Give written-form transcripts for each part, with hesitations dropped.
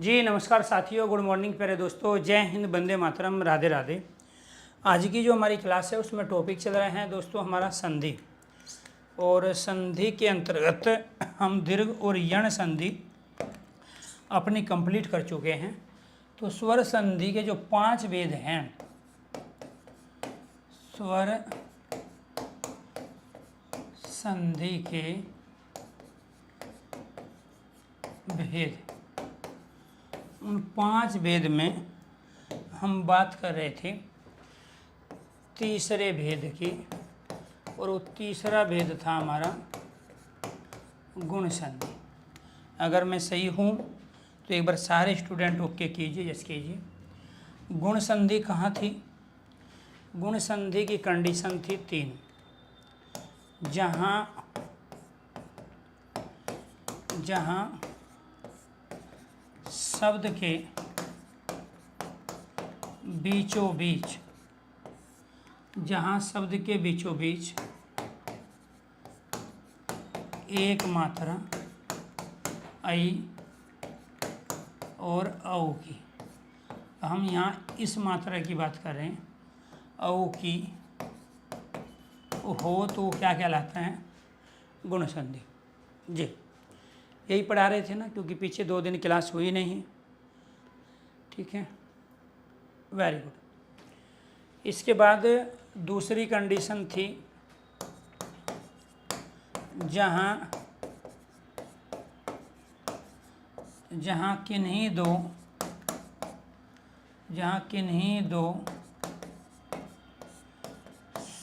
जी नमस्कार साथियों, good morning प्यारे दोस्तों, जय हिंद, वंदे मातरम, राधे राधे। आज की जो हमारी क्लास है उसमें टॉपिक चल रहे हैं दोस्तों हमारा संधि। और संधि के अंतर्गत हम दीर्घ और यण संधि अपनी कंप्लीट कर चुके हैं। तो स्वर संधि के जो 5 भेद हैं, स्वर संधि के भेद, उन 5 भेद में हम बात कर रहे थे तीसरे भेद की, और वो तीसरा भेद था हमारा गुण संधि। अगर मैं सही हूँ तो एक बार सारे स्टूडेंट ओके कीजिए, यस कीजिए। गुण संधि कहाँ थी? गुण संधि की कंडीशन थी 3, जहाँ शब्द के बीचों बीच, जहाँ शब्द के बीचों बीच एक मात्रा ऐ और औ की, हम यहाँ इस मात्रा की बात कर रहे हैं, औ की हो तो क्या कहलाता है? गुण संधि। जी यही पढ़ा रहे थे ना, क्योंकि पीछे 2 दिन क्लास हुई नहीं। ठीक है, वेरी गुड। इसके बाद दूसरी कंडीशन थी, जहाँ किन्हीं दो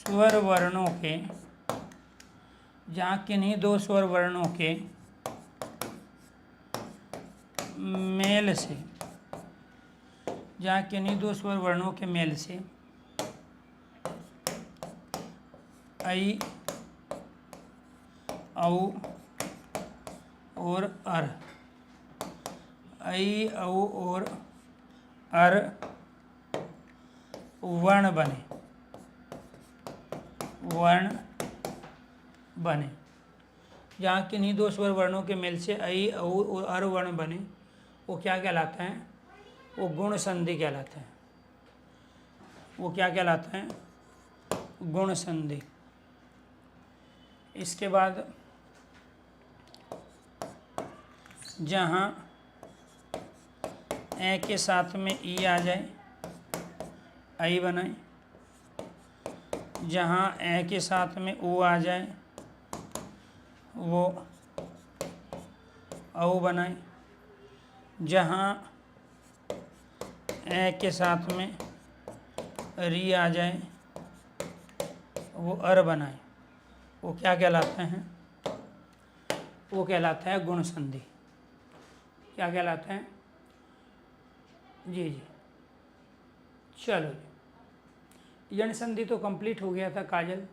स्वर वर्णों के मेल से, ऐ, औ और अर, ऐ, औ और अर वर्ण बने, जहाँ किन्हीं 2 स्वर वर्णों के मेल से ऐ, औ और अर वर्ण बने, वो क्या कहलाता है? वो गुण संधि कहलाता है। वो क्या कहलाता है? गुण संधि। इसके बाद जहाँ ए के साथ में ई आ जाए, ऐ बनाए, जहाँ ए के साथ में ओ आ जाए वो औ बनाए, जहाँ ए के साथ में री आ जाए वो अर बनाए, वो क्या कहलाते हैं? वो कहलाता है गुण संधि। क्या कहलाता है? जी जी, चलो जी। यण संधि तो कंप्लीट हो गया था काजल।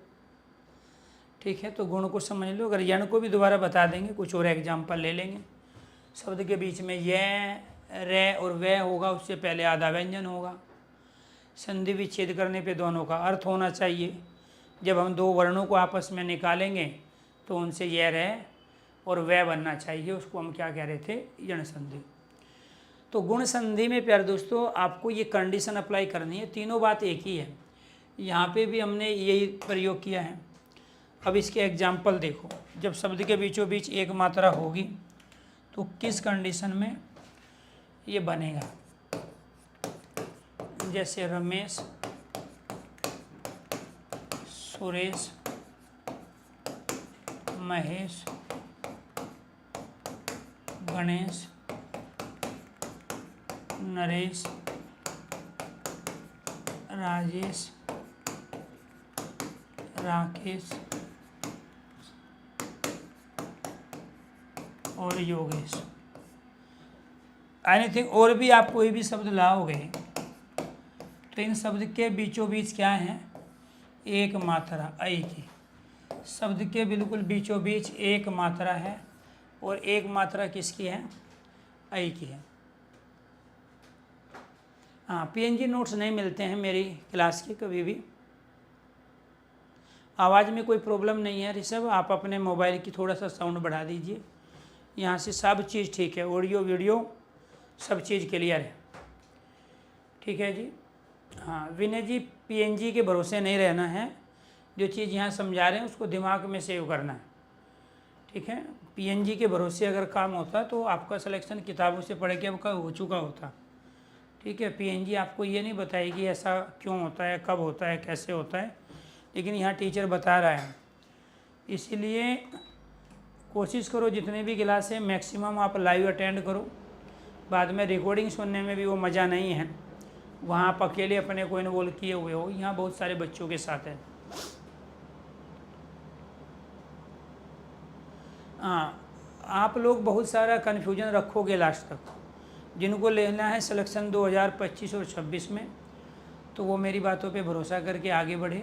ठीक है, तो गुण को समझ लो। अगर यण को भी दोबारा बता देंगे, कुछ और एग्जाम्पल ले लेंगे। शब्द के बीच में य, रे और वे होगा, उससे पहले आधा व्यंजन होगा। संधि विच्छेद करने पे दोनों का अर्थ होना चाहिए। जब हम 2 वर्णों को आपस में निकालेंगे तो उनसे ये रे और वे बनना चाहिए, उसको हम क्या कह रहे थे? यण संधि। तो गुण संधि में प्यारे दोस्तों आपको ये कंडीशन अप्लाई करनी है, तीनों बात एक ही है। यहाँ पे भी हमने यही प्रयोग किया है। अब इसके एग्जाम्पल देखो। जब शब्द के बीचों बीच एक मात्रा होगी तो किस कंडीशन में ये बनेगा? जैसे रमेश, सुरेश, महेश, गणेश, नरेश, राजेश, राकेश और योगेश। एनीथिंग और भी आप कोई भी शब्द लाओगे तो इन शब्द के बीचों बीच क्या है? एक मात्रा ऐ की। शब्द के बिल्कुल बीचों बीच एक मात्रा है, और एक मात्रा किसकी है? ऐ की है। हाँ, पीएनजी नोट्स नहीं मिलते हैं मेरी क्लास के कभी भी। आवाज़ में कोई प्रॉब्लम नहीं है ऋषभ, आप अपने मोबाइल की थोड़ा सा साउंड बढ़ा दीजिए। यहाँ से सब चीज़ ठीक है, ऑडियो वीडियो सब चीज़ क्लियर है। ठीक है जी। हाँ विनय जी, पीएनजी के भरोसे नहीं रहना है, जो चीज़ यहाँ समझा रहे हैं उसको दिमाग में सेव करना है। ठीक है, पीएनजी के भरोसे अगर काम होता तो आपका सिलेक्शन किताबों से पढ़ के अब का हो चुका होता। ठीक है, पीएनजी आपको ये नहीं बताएगी ऐसा क्यों होता है, कब होता है, कैसे होता है, लेकिन यहाँ टीचर बता रहा है। इसीलिए कोशिश करो जितने भी क्लास है मैक्सिमम आप लाइव अटेंड करो। बाद में रिकॉर्डिंग सुनने में भी वो मज़ा नहीं है, वहाँ आप अकेले अपने को इन्वॉल्व किए हुए हो, यहाँ बहुत सारे बच्चों के साथ है। हाँ, आप लोग बहुत सारा कन्फ्यूजन रखोगे लास्ट तक। जिनको लेना है सिलेक्शन 2025 और 26 में, तो वो मेरी बातों पे भरोसा करके आगे बढ़े,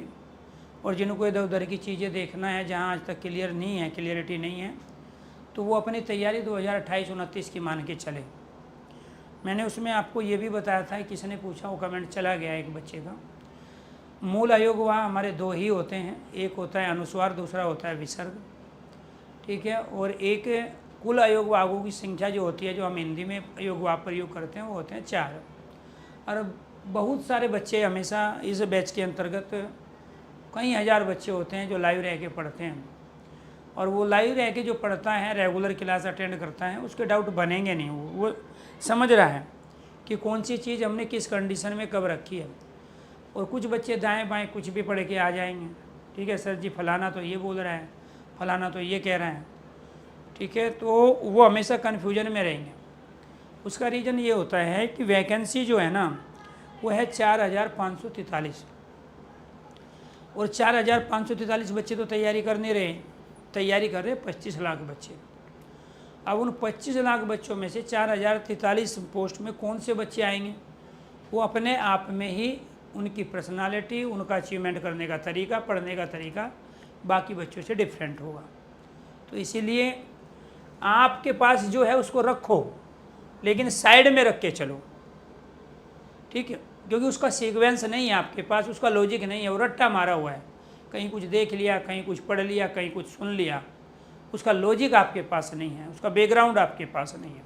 और जिनको इधर उधर की चीज़ें देखना है जहाँ आज तक क्लियर नहीं है, क्लियरिटी नहीं है, तो वो अपनी तैयारी 2028-29 की मान के चले। मैंने उसमें आपको ये भी बताया था, किसी ने पूछा, वो कमेंट चला गया एक बच्चे का। मूल आयोग वहाँ हमारे दो ही होते हैं, एक होता है अनुस्वार, दूसरा होता है विसर्ग। ठीक है, और एक कुल अयोग वागों की संख्या जो होती है, जो हम हिंदी में अयोग वाग प्रयोग करते हैं, वो होते हैं 4। और बहुत सारे बच्चे हमेशा इस बैच के अंतर्गत कई हज़ार बच्चे होते हैं जो लाइव रह के पढ़ते हैं, और वो लाइव रह के जो पढ़ता है, रेगुलर क्लास अटेंड करता है, उसके डाउट बनेंगे नहीं। वो समझ रहा है कि कौन सी चीज़ हमने किस कंडीशन में कब रखी है। और कुछ बच्चे दाएं बाएं कुछ भी पढ़ के आ जाएंगे। ठीक है, सर जी फलाना तो ये बोल रहा है, फलाना तो ये कह रहा है। ठीक है, तो वो हमेशा कन्फ्यूजन में रहेंगे। उसका रीज़न ये होता है कि वैकेंसी जो है ना, वो है 4543, और 4543 बच्चे तो तैयारी कर नहीं रहे, तैयारी कर रहे 25 लाख बच्चे। अब उन 25 लाख बच्चों में से 4043 पोस्ट में कौन से बच्चे आएंगे, वो अपने आप में ही उनकी पर्सनालिटी, उनका अचीवमेंट करने का तरीका, पढ़ने का तरीका बाकी बच्चों से डिफरेंट होगा। तो इसीलिए आपके पास जो है उसको रखो, लेकिन साइड में रख के चलो। ठीक है, क्योंकि उसका सीक्वेंस नहीं है आपके पास, उसका लॉजिक नहीं है, वो रट्टा मारा हुआ है। कहीं कुछ देख लिया, कहीं कुछ पढ़ लिया, कहीं कुछ सुन लिया, उसका लॉजिक आपके पास नहीं है, उसका बैकग्राउंड आपके पास नहीं है।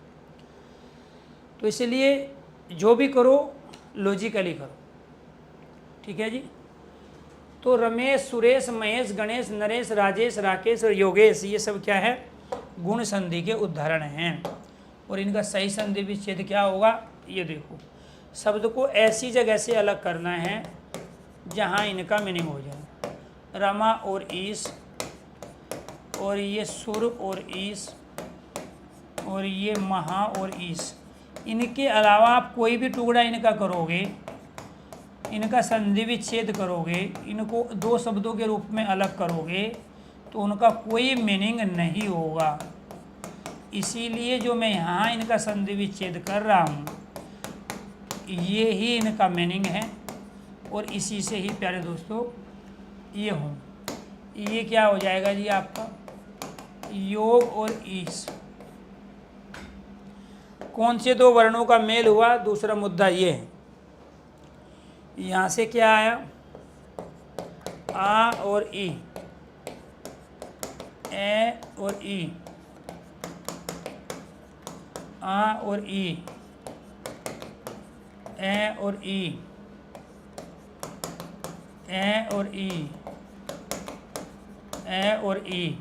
तो इसलिए जो भी करो लॉजिकली करो। ठीक है जी। तो रमेश, सुरेश, महेश, गणेश, नरेश, राजेश, राकेश और योगेश, ये सब क्या है, गुण संधि के उदाहरण हैं। और इनका सही संधि विच्छेद क्या होगा, ये देखो, शब्द को ऐसी जगह से अलग करना है जहाँ इनका मीनिंग हो जाए। रमा और ईश, और ये सुर और ईश, और ये महा और ईश, इनके अलावा आप कोई भी टुकड़ा इनका करोगे, इनका संधि विच्छेद करोगे, इनको दो शब्दों के रूप में अलग करोगे, तो उनका कोई मीनिंग नहीं होगा। इसीलिए जो मैं यहाँ इनका संधि विच्छेद कर रहा हूँ, ये ही इनका मीनिंग है, और इसी से ही प्यारे दोस्तों ये हूँ, ये क्या हो जाएगा जी आपका योग और ईश। कौन से दो वर्णों का मेल हुआ, दूसरा मुद्दा ये है। यहाँ से क्या आया, आ और ई, ए और ई, आ और ई, ए और ई, ए और ई, ए और ई।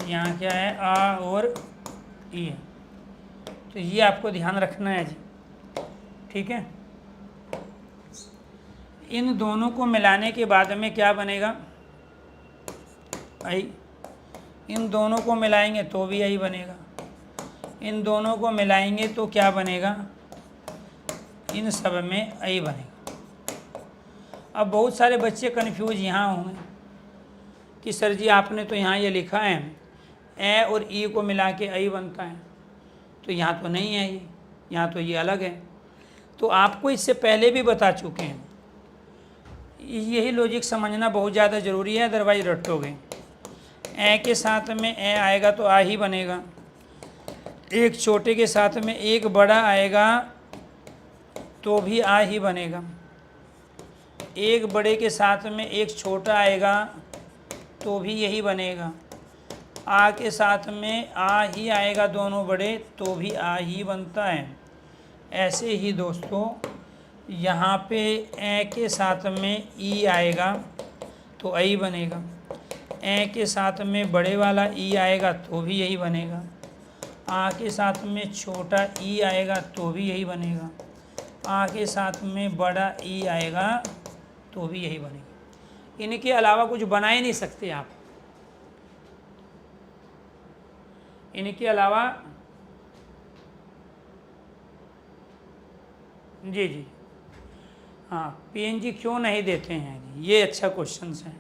यहाँ क्या है, आ और ई। तो ये आपको ध्यान रखना है जी। ठीक है, इन दोनों को मिलाने के बाद में क्या बनेगा, आई। इन दोनों को मिलाएंगे तो भी आई बनेगा, इन दोनों को मिलाएंगे तो क्या बनेगा, इन सब में आई बनेगा। अब बहुत सारे बच्चे कन्फ्यूज यहाँ होंगे कि सर जी आपने तो यहाँ ये लिखा है ए और ई को मिला के आई बनता है, तो यहाँ तो नहीं है ये, यहाँ तो ये अलग है। तो आपको इससे पहले भी बता चुके हैं, यही लॉजिक समझना बहुत ज़्यादा ज़रूरी है, अदरवाइज रटोगे। ए के साथ में ए आएगा तो आ ही बनेगा, एक छोटे के साथ में एक बड़ा आएगा तो भी आ ही बनेगा, एक बड़े के साथ में एक छोटा आएगा तो भी यही बनेगा। आ के साथ में आ ही आएगा दोनों बड़े तो भी आ ही बनता है। ऐसे ही दोस्तों यहाँ पे ए के साथ में ई आएगा तो आई बनेगा, ए के साथ में बड़े वाला ई आएगा तो भी यही बनेगा, आ के साथ में छोटा ई आएगा तो भी यही बनेगा, आ के साथ में बड़ा ई आएगा तो भी यही बनेगा। इनके अलावा कुछ बना ही नहीं सकते आप, इनके अलावा। जी जी हाँ, पीएनजी क्यों नहीं देते हैं, ये अच्छा क्वेश्चन है।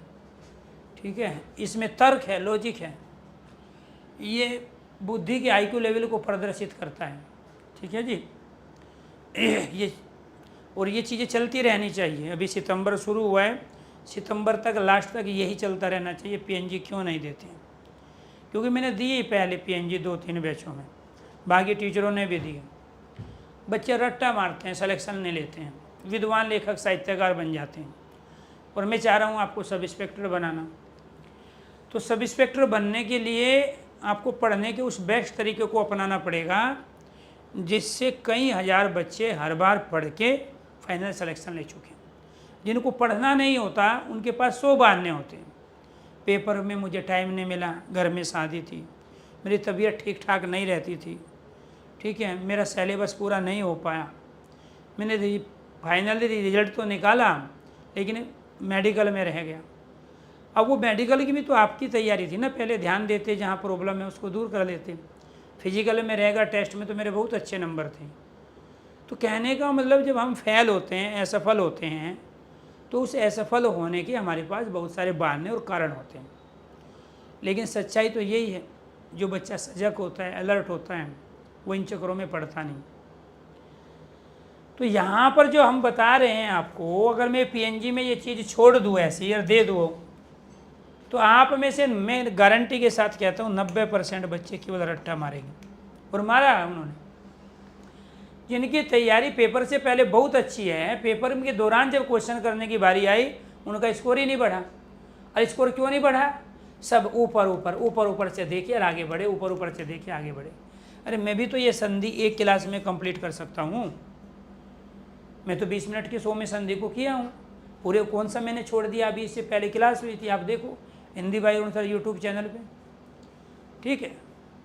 ठीक है, इसमें तर्क है, लॉजिक है, ये बुद्धि के आईक्यू लेवल को प्रदर्शित करता है। ठीक है जी, ये और ये चीज़ें चलती रहनी चाहिए। अभी सितंबर शुरू हुआ है, सितंबर तक लास्ट तक यही चलता रहना चाहिए। पीएनजी क्यों नहीं देते हैं, क्योंकि मैंने दिए पहले पीएनजी 2-3 बैचों में, बाकी टीचरों ने भी दिए। बच्चे रट्टा मारते हैं, सिलेक्शन नहीं लेते हैं, विद्वान लेखक साहित्यकार बन जाते हैं। और मैं चाह रहा हूँ आपको सब इंस्पेक्टर बनाना। तो सब इंस्पेक्टर बनने के लिए आपको पढ़ने के उस बेस्ट तरीके को अपनाना पड़ेगा जिससे कई हज़ार बच्चे हर बार पढ़ के फाइनल सिलेक्शन ले चुके हैं। जिनको पढ़ना नहीं होता उनके पास 100 बहाने होते हैं। पेपर में मुझे टाइम नहीं मिला, घर में शादी थी, मेरी तबीयत ठीक ठाक नहीं रहती थी, ठीक है, मेरा सिलेबस पूरा नहीं हो पाया, मैंने फाइनली रिजल्ट तो निकाला लेकिन मेडिकल में रह गया। अब वो मेडिकल की भी तो आपकी तैयारी थी ना, पहले ध्यान देते, जहाँ प्रॉब्लम है उसको दूर कर लेते। फिजिकल में रहेगा, टेस्ट में तो मेरे बहुत अच्छे नंबर थे। तो कहने का मतलब जब हम फेल होते हैं, असफल होते हैं, तो उस असफल होने के हमारे पास बहुत सारे बहाने और कारण होते हैं। लेकिन सच्चाई तो यही है, जो बच्चा सजग होता है, अलर्ट होता है, वो इन चक्करों में पड़ता नहीं। तो यहाँ पर जो हम बता रहे हैं आपको, अगर मैं पीएनजी में ये चीज़ छोड़ दूँ ऐसी और दे दूँ, तो आप में से मैं गारंटी के साथ कहता हूँ 90% बच्चे केवल रट्टा मारेंगे। और मारा उन्होंने, जिनकी तैयारी पेपर से पहले बहुत अच्छी है, पेपर के दौरान जब क्वेश्चन करने की बारी आई उनका स्कोर ही नहीं बढ़ा। और स्कोर क्यों नहीं बढ़ा? सब ऊपर ऊपर ऊपर ऊपर से देखे और आगे बढ़े, ऊपर ऊपर से देखे आगे बढ़े। अरे मैं भी तो ये संधि एक क्लास में कंप्लीट कर सकता हूँ, मैं तो 20 मिनट के शो में संधि को किया हूँ पूरे। कौन सा मैंने छोड़ दिया? अभी इससे पहले क्लास हुई थी, आप देखो Hindi by sir YouTube channel पे, ठीक है,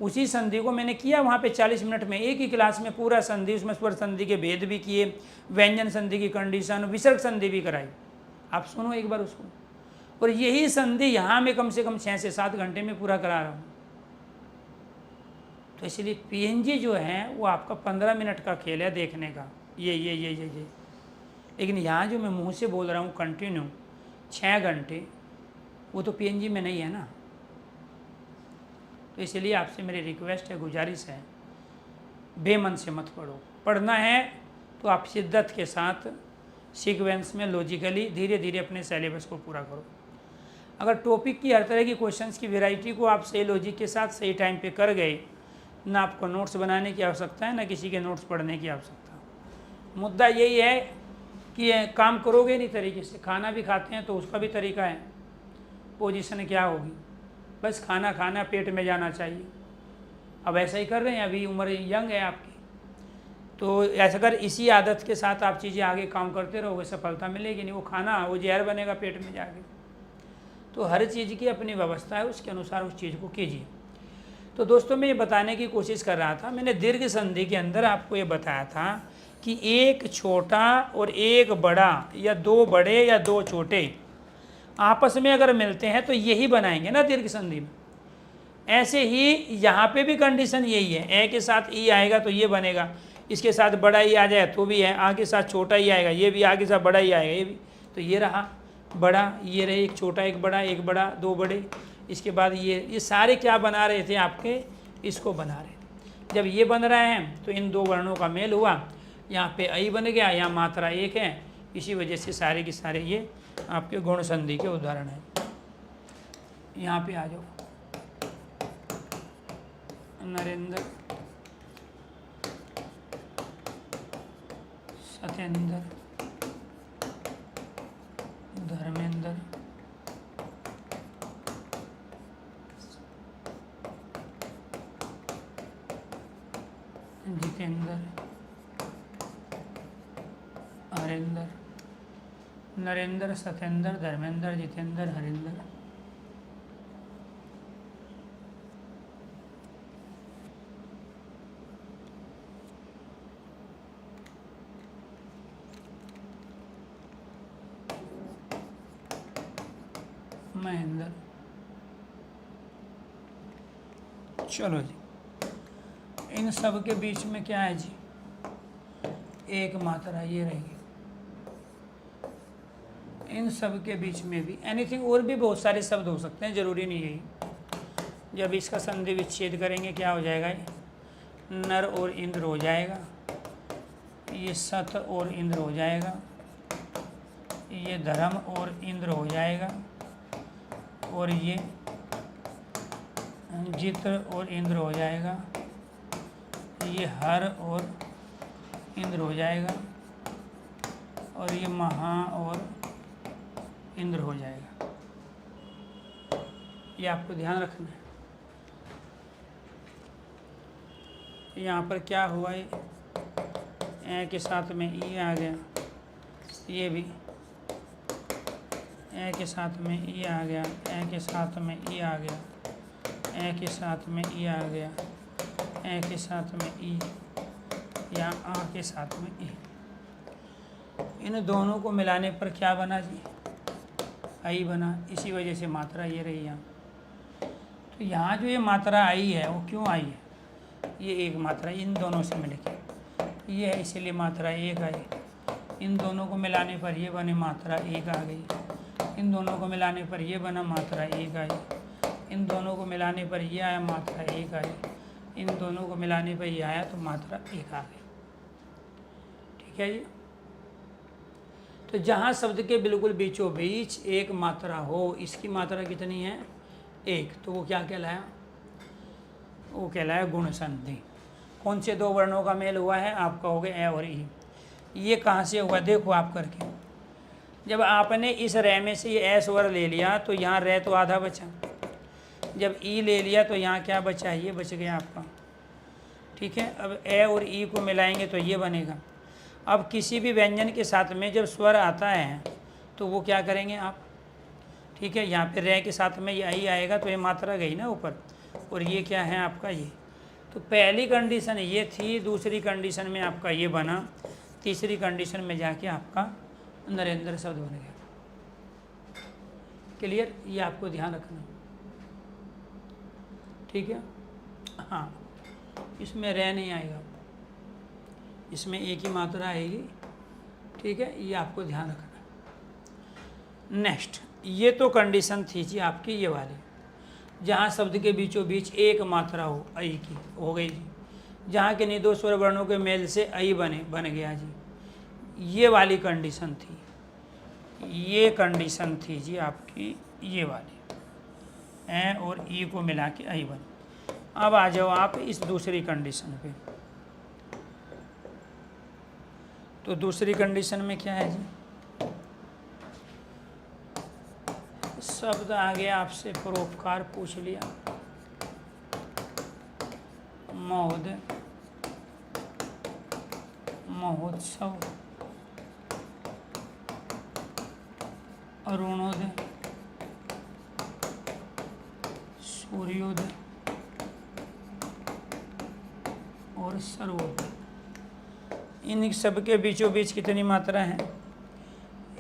उसी संधि को मैंने किया वहाँ पे 40 मिनट में, एक ही क्लास में पूरा संधि, उसमें स्वर संधि के भेद भी किए, व्यंजन संधि की कंडीशन, विसर्ग संधि भी कराई। आप सुनो एक बार उसको। और यही संधि यहाँ में कम से कम 6 से 7 घंटे में पूरा करा रहा हूँ। तो इसलिए पीएनजी जो है वो आपका 15 मिनट का खेल है देखने का, ये। लेकिन यहाँ जो मैं मुँह से बोल रहा हूँ कंटिन्यू 6 घंटे, वो तो पीएनजी में नहीं है ना। तो इसलिए आपसे मेरी रिक्वेस्ट है, गुजारिश है, बेमन से मत पढ़ो। पढ़ना है तो आप शिद्दत के साथ सीक्वेंस में लॉजिकली धीरे धीरे अपने सिलेबस को पूरा करो। अगर टॉपिक की हर तरह की क्वेश्चंस की वैरायटी को आप सही लॉजिक के साथ सही टाइम पे कर गए, ना आपको नोट्स बनाने की आवश्यकता है, ना किसी के नोट्स पढ़ने की आवश्यकता। मुद्दा यही है कि काम करोगे नहीं तरीके से। खाना भी खाते हैं तो उसका भी तरीका है, पोजीशन क्या होगी, बस खाना खाना पेट में जाना चाहिए। अब ऐसा ही कर रहे हैं, अभी उम्र यंग है आपकी, तो ऐसा कर इसी आदत के साथ आप चीज़ें आगे काम करते रहोगे, सफलता मिलेगी नहीं। वो खाना वो जहर बनेगा पेट में जाके। तो हर चीज़ की अपनी व्यवस्था है, उसके अनुसार उस चीज़ को कीजिए। तो दोस्तों मैं ये बताने की कोशिश कर रहा था, मैंने दीर्घ संधि के अंदर आपको ये बताया था कि एक छोटा और एक बड़ा, या 2 बड़े या 2 छोटे आपस में अगर मिलते हैं तो यही बनाएंगे ना दीर्घ संधि में। ऐसे ही यहाँ पे भी कंडीशन यही है, ए के साथ ई आएगा तो ये बनेगा, इसके साथ बड़ा ई आ जाए तो भी है, आ के साथ छोटा ई आएगा, ये भी आ के साथ बड़ा ई आएगा, ये भी, तो ये रहा बड़ा, ये रहे एक छोटा एक बड़ा 2 बड़े। इसके बाद ये सारे क्या बना रहे थे आपके, इसको बना रहे थे। जब ये बन रहे हैं तो इन 2 वर्णों का मेल हुआ, यहाँ पे आई बन गया, यहाँ मात्रा 1 है, इसी वजह से सारे के सारे ये आपके गुण संधि के उदाहरण हैं। यहाँ पे आ जाओ, नरेंद्र, सत्येंद्र, धर्मेंद्र, जितेंद्र, हरेंद्र, नरेंद्र, सत्येंद्र, धर्मेंद्र, जितेंद्र, हरेंद्र, महेंद्र। चलो जी, इन सब के बीच में क्या है जी? एक मात्रा, ये रहेगी। इन सब के बीच में भी एनीथिंग, और भी बहुत सारे शब्द हो सकते हैं, जरूरी नहीं है। जब इसका संधि विच्छेद करेंगे क्या हो जाएगा? ये नर और इंद्र हो जाएगा, ये सत और इंद्र हो जाएगा, ये धर्म और इंद्र हो जाएगा, और ये जित और इंद्र हो जाएगा, ये हर और इंद्र हो जाएगा, और ये महा और इंद्र हो जाएगा। ये आपको ध्यान रखना है। यहाँ पर क्या हुआ? ये ए के साथ में ई आ गया, ये भी ए के साथ में ई आ गया, ए के साथ में ई आ गया, ए के साथ में ई आ गया, ए के साथ में ई, या आ के साथ में ई। इन दोनों को मिलाने पर क्या बना जी? आई बना। इसी वजह से मात्रा ये रही यहाँ। तो यहाँ जो ये मात्रा आई है वो क्यों आई है? ये एक मात्रा इन दोनों से मिलके ये है, इसीलिए मात्रा एक आई। इन दोनों को मिलाने पर ये बने मात्रा एक आ गई, इन दोनों को मिलाने पर ये बना मात्रा एक आई, इन दोनों को मिलाने पर ये आया मात्रा एक आई, इन दोनों को मिलाने पर ये आया तो मात्रा एक आ गई। ठीक है जी। तो जहाँ शब्द के बिल्कुल बीचों बीच एक मात्रा हो, इसकी मात्रा कितनी है? एक। तो वो क्या कहलाया? वो कहलाया गुण संधि। कौन से दो वर्णों का मेल हुआ है? आपका हो गया ए और ई। ये कहाँ से हुआ? देखो आप करके, जब आपने इस रे में से ये ए स्वर ले लिया तो यहाँ रे तो आधा बचा, जब ई ले लिया तो यहाँ क्या बचा? ये बच गया आपका। ठीक है। अब ए और ई को मिलाएंगे तो ये बनेगा। अब किसी भी व्यंजन के साथ में जब स्वर आता है तो वो क्या करेंगे आप? ठीक है। यहाँ पे रे के साथ में ये आई आएगा तो ये मात्रा गई ना ऊपर, और ये क्या है आपका? ये। तो पहली कंडीशन ये थी, दूसरी कंडीशन में आपका ये बना, तीसरी कंडीशन में जाके आपका नरेंद्र शब्द बन गया। क्लियर? ये आपको ध्यान रखना। ठीक है। हाँ, इसमें रे नहीं आएगा, इसमें एक ही मात्रा आएगी। ठीक है, ये आपको ध्यान रखना। नेक्स्ट, ये तो कंडीशन थी जी आपकी ये वाली, जहाँ शब्द के बीचों बीच एक मात्रा हो, आई की हो गई जी, जहाँ के निदो स्वर वर्णों के मेल से आई बन गया जी। ये वाली कंडीशन थी, ये कंडीशन थी जी आपकी ये वाली, ए और ई को मिला के आई बन। अब आ जाओ आप इस दूसरी कंडीशन पे। तो दूसरी कंडीशन में क्या है जी? शब्द आ गया आपसे परोपकार पूछ लिया, महोदय, महोत्सव, अरुणोदय, सूर्योदय और सर्वोदय। इन सब के बीचों बीच कितनी मात्रा है?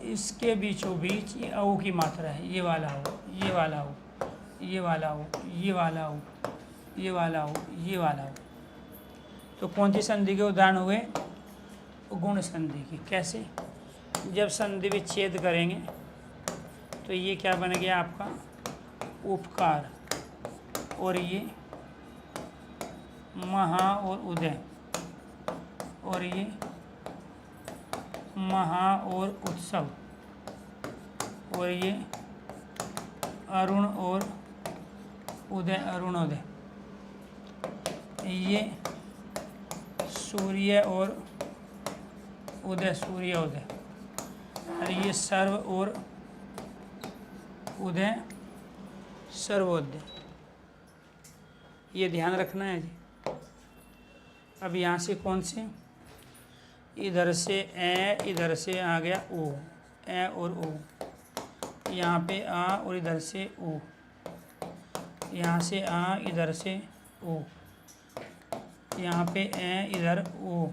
इसके बीचों बीच ये औ की मात्रा है, ये वाला हो, ये वाला हो, ये वाला हो, ये वाला हो, ये वाला हो, ये वाला हो। तो कौन सी संधि के उदाहरण हुए? गुण संधि की। कैसे? जब संधि विच्छेद करेंगे तो ये क्या बन गया आपका? उपकार, और ये महा और उदय, और ये महा और उत्सव, और ये अरुण और उदय अरुणोदय, ये सूर्य और उदय सूर्योदय, और ये सर्व और उदय सर्वोदय। ये ध्यान रखना है जी। अब यहाँ से कौन से, इधर से ए, इधर से आ गया ओ, ए और ओ, यहाँ पे आ और इधर से ओ, यहाँ से आ, इधर से ओ, यहाँ पे ए, इधर ओ,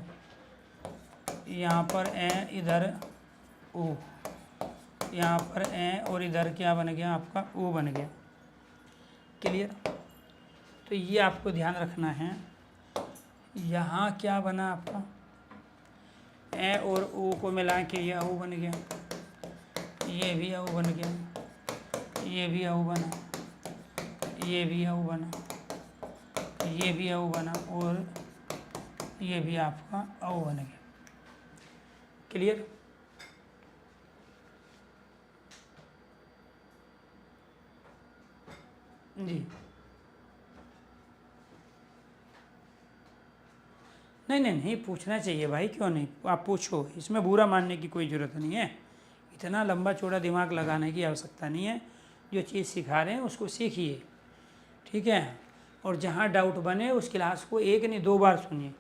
यहाँ पर ए, इधर ओ, यहाँ पर ए और इधर क्या बन गया आपका ओ बन गया। क्लियर। तो ये आपको ध्यान रखना है। यहाँ क्या बना आपका, ए और ओ को मिला के ये ओ बन गया, ये भी ओ बन गया, ये भी ओ बना, ये भी ओ बना, ये भी ओ बना और ये भी आपका ओ बन गया। क्लियर। जी नहीं पूछना चाहिए भाई, क्यों नहीं, आप पूछो, इसमें बुरा मानने की कोई ज़रूरत नहीं है, इतना लंबा चौड़ा दिमाग लगाने की आवश्यकता नहीं है। जो चीज़ सिखा रहे हैं उसको सीखिए, ठीक है। और जहाँ डाउट बने उस क्लास को एक नहीं 2 बार सुनिए,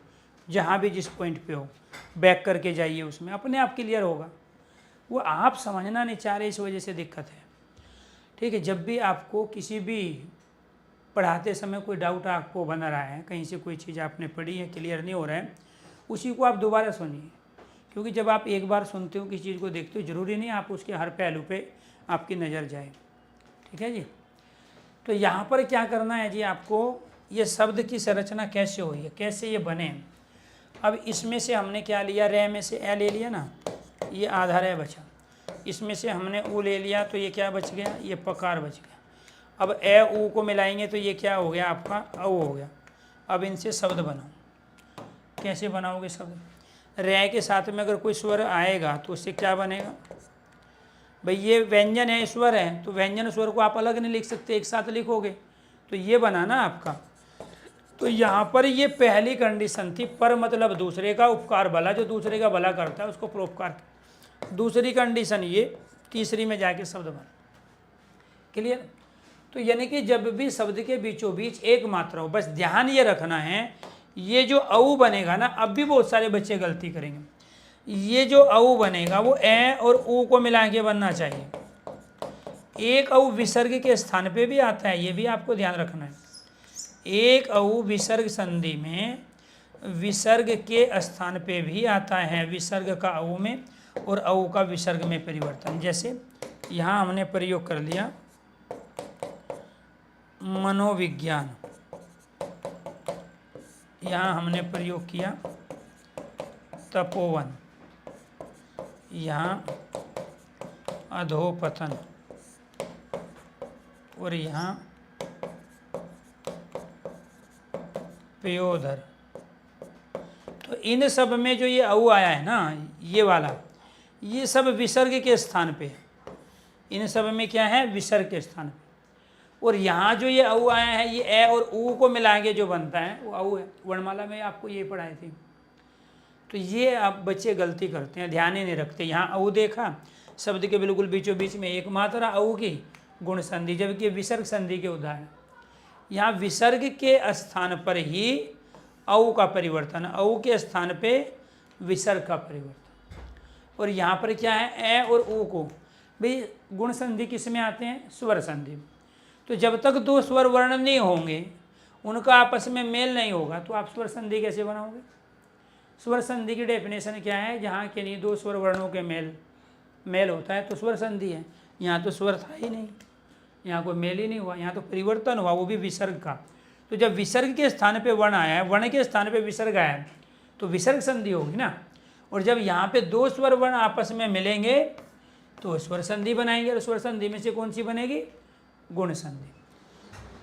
जहाँ भी जिस पॉइंट पे हो बैक करके जाइए, उसमें अपने आप क्लियर होगा। वो आप समझना नहीं चाह रहे, इस वजह से दिक्कत है, ठीक है। जब भी आपको किसी भी पढ़ाते समय कोई डाउट आपको बना रहा है, कहीं से कोई चीज़ आपने पढ़ी है क्लियर नहीं हो रहा है, उसी को आप दोबारा सुनिए, क्योंकि जब आप एक बार सुनते हो किसी चीज़ को देखते हो, ज़रूरी नहीं आप उसके हर पहलू पे आपकी नज़र जाए, ठीक है जी। तो यहाँ पर क्या करना है जी, आपको ये शब्द की संरचना कैसे हुई है, कैसे ये बने। अब इसमें से हमने क्या लिया, रे में से ए ले लिया ना, ये आधा रे बचा, इसमें से हमने ऊ ले लिया तो ये क्या बच गया, ये पकार बच गया। अब ए ऊ को मिलाएंगे तो ये क्या हो गया आपका औ हो गया। अब इनसे शब्द बनाओ, कैसे बनाओगे शब्द, रे के साथ में अगर कोई स्वर आएगा तो उससे क्या बनेगा, भाई ये व्यंजन है स्वर है, तो व्यंजन स्वर को आप अलग नहीं लिख सकते, एक साथ लिखोगे, तो ये बना ना आपका। तो यहाँ पर ये पहली कंडीशन थी, पर मतलब दूसरे का उपकार भला, जो दूसरे का भला करता है उसको परोपकार। दूसरी कंडीशन ये, तीसरी में जाके शब्द बना। क्लियर। तो यानी कि जब भी शब्द के बीचों बीच एक मात्रा हो, बस ध्यान ये रखना है, ये जो औ बनेगा ना, अब भी बहुत सारे बच्चे गलती करेंगे, ये जो औ बनेगा वो ए और ऊ को मिला के बनना चाहिए। एक औ विसर्ग के स्थान पे भी आता है, ये भी आपको ध्यान रखना है। एक औ विसर्ग संधि में विसर्ग के स्थान पे भी आता है, विसर्ग का औ में और औ का विसर्ग में परिवर्तन। जैसे यहाँ हमने प्रयोग कर लिया मनोविज्ञान, यहाँ हमने प्रयोग किया तपोवन, यहाँ अधोपतन, और यहाँ पयोधर। तो इन सब में जो ये औ आया है ना, ये वाला, ये सब विसर्ग के स्थान पे है। इन सब में क्या है, विसर्ग के स्थान पे। और यहाँ जो ये औ आया है, ये ए और ऊ को मिला के जो बनता है वो औ है। वर्णमाला में आपको ये पढ़ाए थे। तो ये आप बच्चे गलती करते हैं, ध्यान ही नहीं रखते। यहाँ औ देखा, शब्द के बिल्कुल बीचों बीच में एक मात्रा औ की, गुण संधि, जबकि विसर्ग संधि के उदाहरण। यहाँ विसर्ग के स्थान पर ही औ का परिवर्तन, औ के स्थान पे विसर्ग का परिवर्तन। और यहाँ पर क्या है, ए और ऊ को, भाई गुण संधि किस में आते हैं, स्वर संधि। तो जब तक 2 स्वर वर्ण नहीं होंगे, उनका आपस में मेल नहीं होगा, तो आप स्वर संधि कैसे बनाओगे। स्वर संधि की डेफिनेशन क्या है, जहाँ के नहीं 2 स्वर वर्णों के मेल होता है तो स्वर संधि है। यहाँ तो स्वर था ही नहीं, यहाँ कोई मेल ही नहीं हुआ, यहाँ तो परिवर्तन हुआ, वो भी विसर्ग का। तो जब विसर्ग के स्थान पे वर्ण आया है, वर्ण के स्थान पे विसर्ग आया है, तो विसर्ग संधि होगी ना। और जब यहाँ पे 2 स्वर वर्ण आपस में मिलेंगे तो स्वर संधि बनाएंगे, और स्वर संधि में से कौन सी बनेगी, गुण संधि।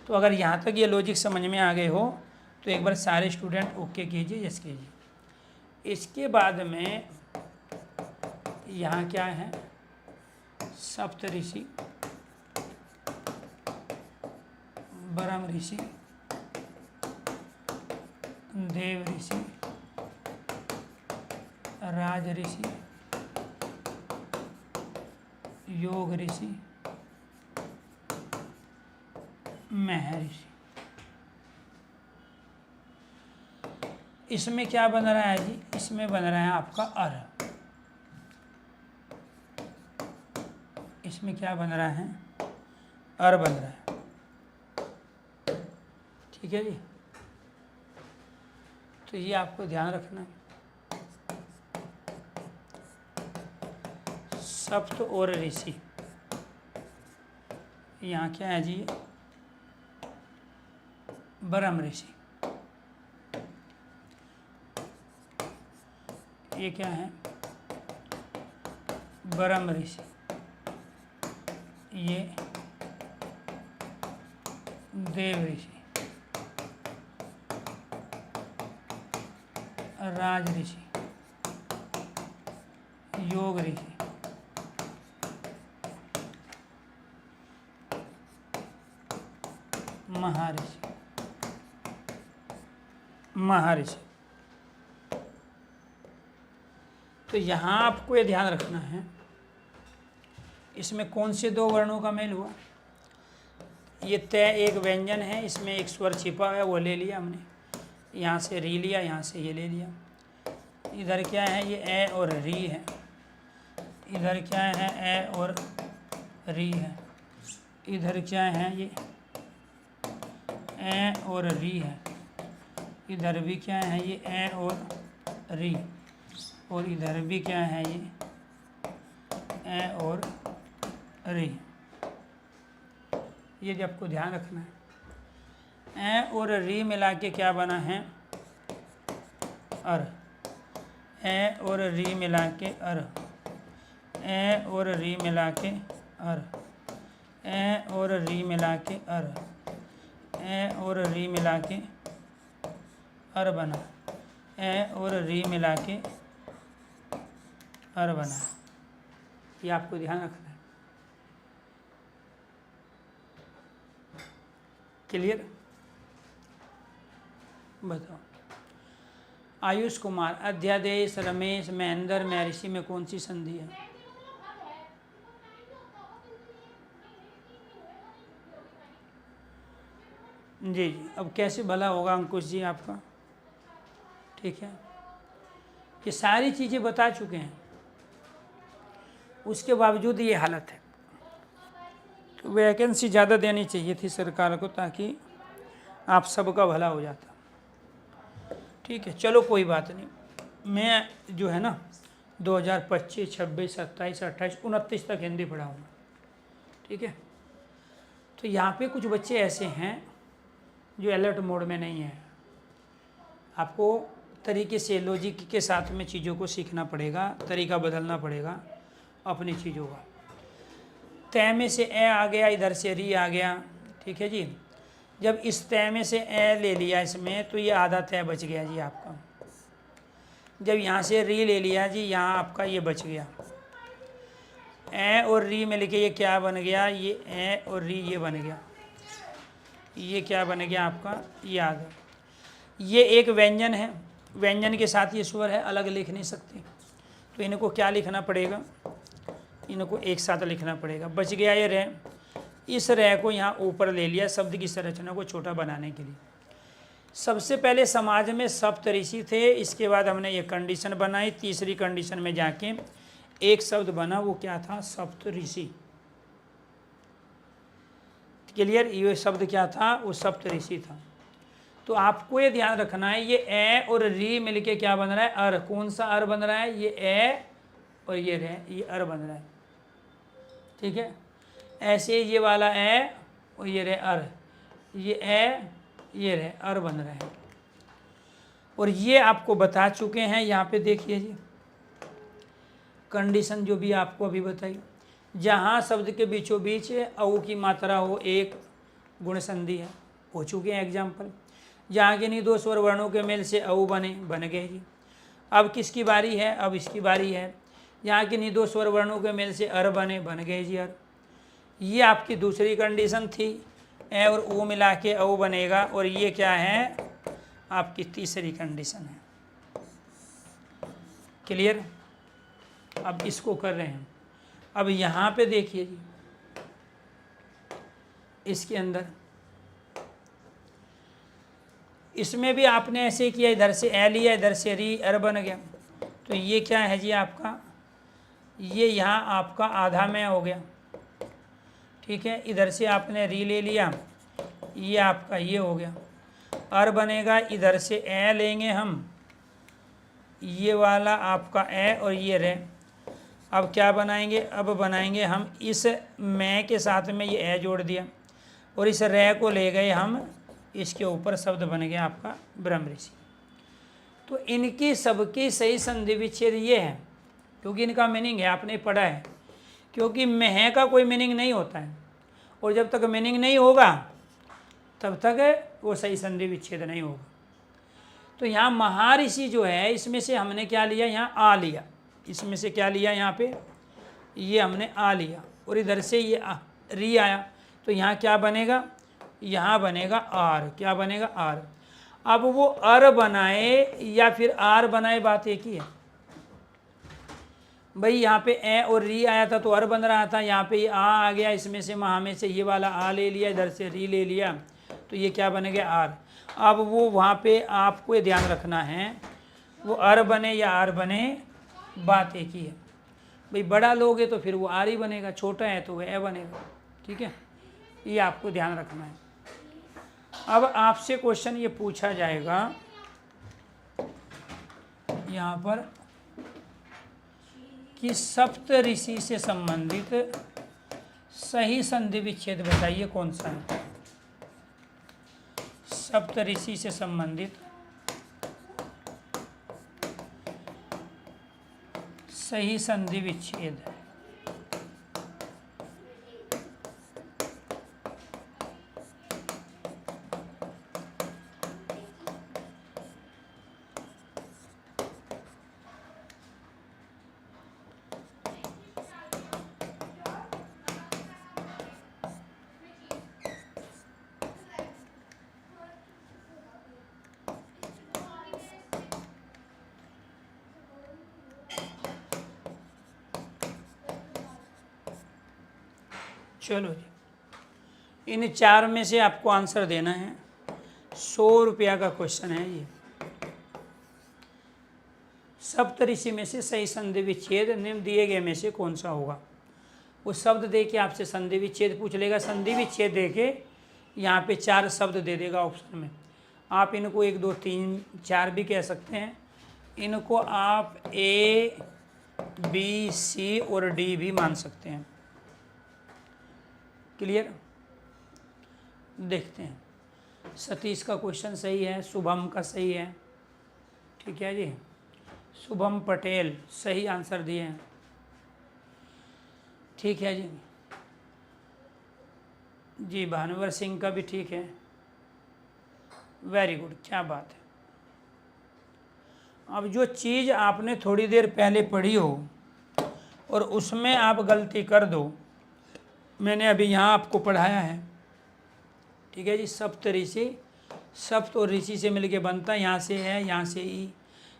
तो अगर यहाँ तक ये लॉजिक समझ में आ गए हो तो एक बार सारे स्टूडेंट ओके कीजिए, यस कीजिए। इसके बाद में यहाँ क्या है, सप्त ऋषि, ब्रह्म ऋषि, देव ऋषि, राज ऋषि, योग ऋषि, महर्षि। इसमें क्या बन रहा है जी, इसमें बन रहा है आपका अर। इसमें क्या बन रहा है, अर बन रहा है। ठीक है जी, तो ये आपको ध्यान रखना है। सप्त और ऋषि, यहाँ क्या है जी, ब्रह्म ऋषि। ये क्या है, ब्रह्म ऋषि। ये देव ऋषि, राज ऋषि, योग ऋषि, महर्षि, महर्षि। तो यहाँ आपको ये ध्यान रखना है, इसमें कौन से दो वर्णों का मेल हुआ। ये तय एक व्यंजन है, इसमें एक स्वर छिपा है, वो ले लिया हमने, यहाँ से री लिया, यहाँ से ये ले लिया। इधर क्या है, ये ए और री है। इधर क्या है, ए और री है। इधर क्या है, ये ए और री है। इधर भी क्या है, ये ए और री। और इधर भी क्या है, ये ए और री। ये जो आपको ध्यान रखना है, ए और री मिला के क्या बना है, अर। ए और री मिला के अर। ए और री मिला के अर। ए और री मिला के अर। ए और री मिला के अर बना। ए और री मिला के अर बना। ये आपको ध्यान रखना है। क्लियर? बताओ। आयुष कुमार, अध्यादेश, रमेश, महेंद्र, महर्षि में कौन सी संधि है? जी जी, अब कैसे भला होगा अंकुश जी आपका? ठीक है, ये सारी चीज़ें बता चुके हैं, उसके बावजूद ये हालत है। तो वैकेंसी ज़्यादा देनी चाहिए थी सरकार को, ताकि आप सबका भला हो जाता। ठीक है, चलो कोई बात नहीं। मैं जो है ना 2025, 26, 27, 28, 29 तक हिंदी पढ़ाऊँगा। ठीक है, तो यहाँ पे कुछ बच्चे ऐसे हैं जो अलर्ट मोड में नहीं है। आपको तरीके से लॉजिक के साथ में चीज़ों को सीखना पड़ेगा, तरीका बदलना पड़ेगा अपनी चीज़ों का। तय में से ए आ गया, इधर से री आ गया। ठीक है जी, जब इस तय में से ए ले लिया इसमें, तो ये आधा तय बच गया जी आपका। जब यहाँ से री ले लिया जी, यहाँ आपका ये बच गया। ए और री में लिखे ये क्या बन गया, ये ए और री ये बन गया। ये क्या बन गया आपका, ये आ गया। ये एक व्यंजन है, व्यंजन के साथ ये स्वर है, अलग लिख नहीं सकते। तो इनको क्या लिखना पड़ेगा, इनको एक साथ लिखना पड़ेगा। बच गया ये रे। इस रे को यहाँ ऊपर ले लिया शब्द की संरचना को छोटा बनाने के लिए। सबसे पहले समाज में सप्तऋषि थे, इसके बाद हमने ये कंडीशन बनाई। तीसरी कंडीशन में जाके एक शब्द बना, वो क्या था, सप्तऋषि। क्लियर? ये शब्द क्या था, वो सप्तऋषि था। तो आपको ये ध्यान रखना है, ये ए और री मिलके क्या बन रहा है, अर। कौन सा अर बन रहा है, ये ए और ये रे, ये अर बन रहा है। ठीक है, ऐसे ये वाला ए और ये रे अर, ये ए ये रे अर बन रहे हैं। और ये आपको बता चुके हैं, यहाँ पे देखिए जी कंडीशन जो भी आपको अभी बताई। जहाँ शब्द के बीचों बीच औ की मात्रा हो, एक गुण संधि है, हो चुके हैं एग्जाम्पल। जहाँ के नहीं दो स्वर वर्णों के मेल से औ बन गए जी। अब किसकी बारी है, अब इसकी बारी है। यहाँ के नहीं दो स्वर वर्णों के मेल से अर बन गए जी अर। ये आपकी दूसरी कंडीशन थी, ए और ओ मिला के औ बनेगा। और ये क्या है, आपकी तीसरी कंडीशन है। क्लियर? अब इसको कर रहे हैं। अब यहाँ पे देखिए जी, इसके अंदर इसमें भी आपने ऐसे किया, इधर से ए लिया, इधर से री, अर बन गया। तो ये क्या है जी आपका, ये यहाँ आपका आधा में हो गया, ठीक है। इधर से आपने री ले लिया, ये आपका ये हो गया, अर बनेगा। इधर से ए लेंगे हम, ये वाला आपका ए और ये रे। अब क्या बनाएंगे, अब बनाएंगे हम इस मैं के साथ में ये ए जोड़ दिया और इस रे को ले गए हम, इसके ऊपर शब्द बन गया आपका ब्रह्म ऋषि। तो इनकी सबकी सही संधि विच्छेद ये है, क्योंकि इनका मीनिंग है, आपने पढ़ा है। क्योंकि मह का कोई मीनिंग नहीं होता है, और जब तक मीनिंग नहीं होगा तब तक वो सही संधि विच्छेद नहीं होगा। तो यहाँ महर्षि जो है, इसमें से हमने क्या लिया, यहाँ आ लिया, इसमें से क्या लिया, यहाँ पे ये हमने आ लिया, और इधर से ये री आया। तो यहाँ क्या बनेगा, यहाँ बनेगा आर। क्या बनेगा, आर। अब वो अर बनाए या फिर आर बनाए, बात एक ही है भाई। यहाँ पे ए और री आया था तो अर बन रहा था, यहाँ पे ये आ गया, इसमें से महा में से ये वाला आ ले लिया, इधर से री ले लिया, तो ये क्या बनेगा, आर। अब वो वहाँ पे आपको ये ध्यान रखना है, वो अर बने या आर बने, बात एक ही है भाई। बड़ा लोगे तो फिर वो आर ही बनेगा, छोटा है तो वह ए बनेगा, ठीक है। ये आपको ध्यान रखना है। अब आपसे क्वेश्चन ये पूछा जाएगा यहाँ पर कि सप्त ऋषि से संबंधित सही संधि विच्छेद बताइए कौन सा है। सप्त ऋषि से संबंधित सही संधि विच्छेद। चलो जी, इन चार में से आपको आंसर देना है। 100 रुपया का क्वेश्चन है ये। सप्तऋषि में से सही संधि विच्छेद निम्न दिए गए में से कौन सा होगा। वो शब्द दे के आपसे संधि विच्छेद पूछ लेगा। संधि विच्छेद दे के यहाँ पे 4 शब्द दे देगा ऑप्शन में। आप इनको 1 2 3 4 भी कह सकते हैं। इनको आप ए बी सी और डी भी मान सकते हैं। क्लियर, देखते हैं। सतीश का क्वेश्चन सही है, शुभम का सही है, ठीक है जी। शुभम पटेल सही आंसर दिए हैं, ठीक है जी। जी भानुवर सिंह का भी ठीक है, वेरी गुड, क्या बात है। अब जो चीज़ आपने थोड़ी देर पहले पढ़ी हो और उसमें आप गलती कर दो, मैंने अभी यहाँ आपको पढ़ाया है, ठीक है जी। सप्त ऋषि, सप्त और ऋषि से मिलके बनता है, यहाँ से है, यहाँ से ई।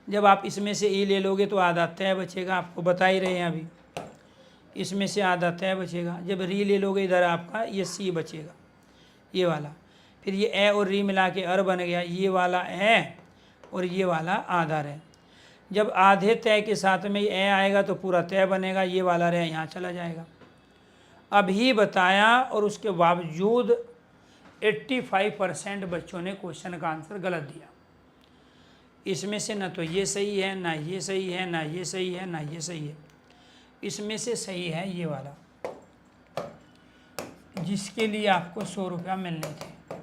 जब आप इसमें से ई ले लोगे तो आधा तय बचेगा, आपको बता ही रहे हैं अभी। इसमें से आधा तय बचेगा। जब री ले लोगे इधर आपका ये सी बचेगा, ये वाला। फिर ये ए और री मिला के अर बन गया, ये वाला ए और ये वाला आधा रहे। जब आधे तय के साथ में ये ए आएगा तो पूरा तय बनेगा, ये वाला रहे यहाँ चला जाएगा। अभी बताया और उसके बावजूद 85% बच्चों ने क्वेश्चन का आंसर गलत दिया। इसमें से ना तो ये सही है, ना ये सही है, ना ये सही है, ना ये सही है। इसमें से सही है ये वाला, जिसके लिए आपको 100 रुपया मिलने थे,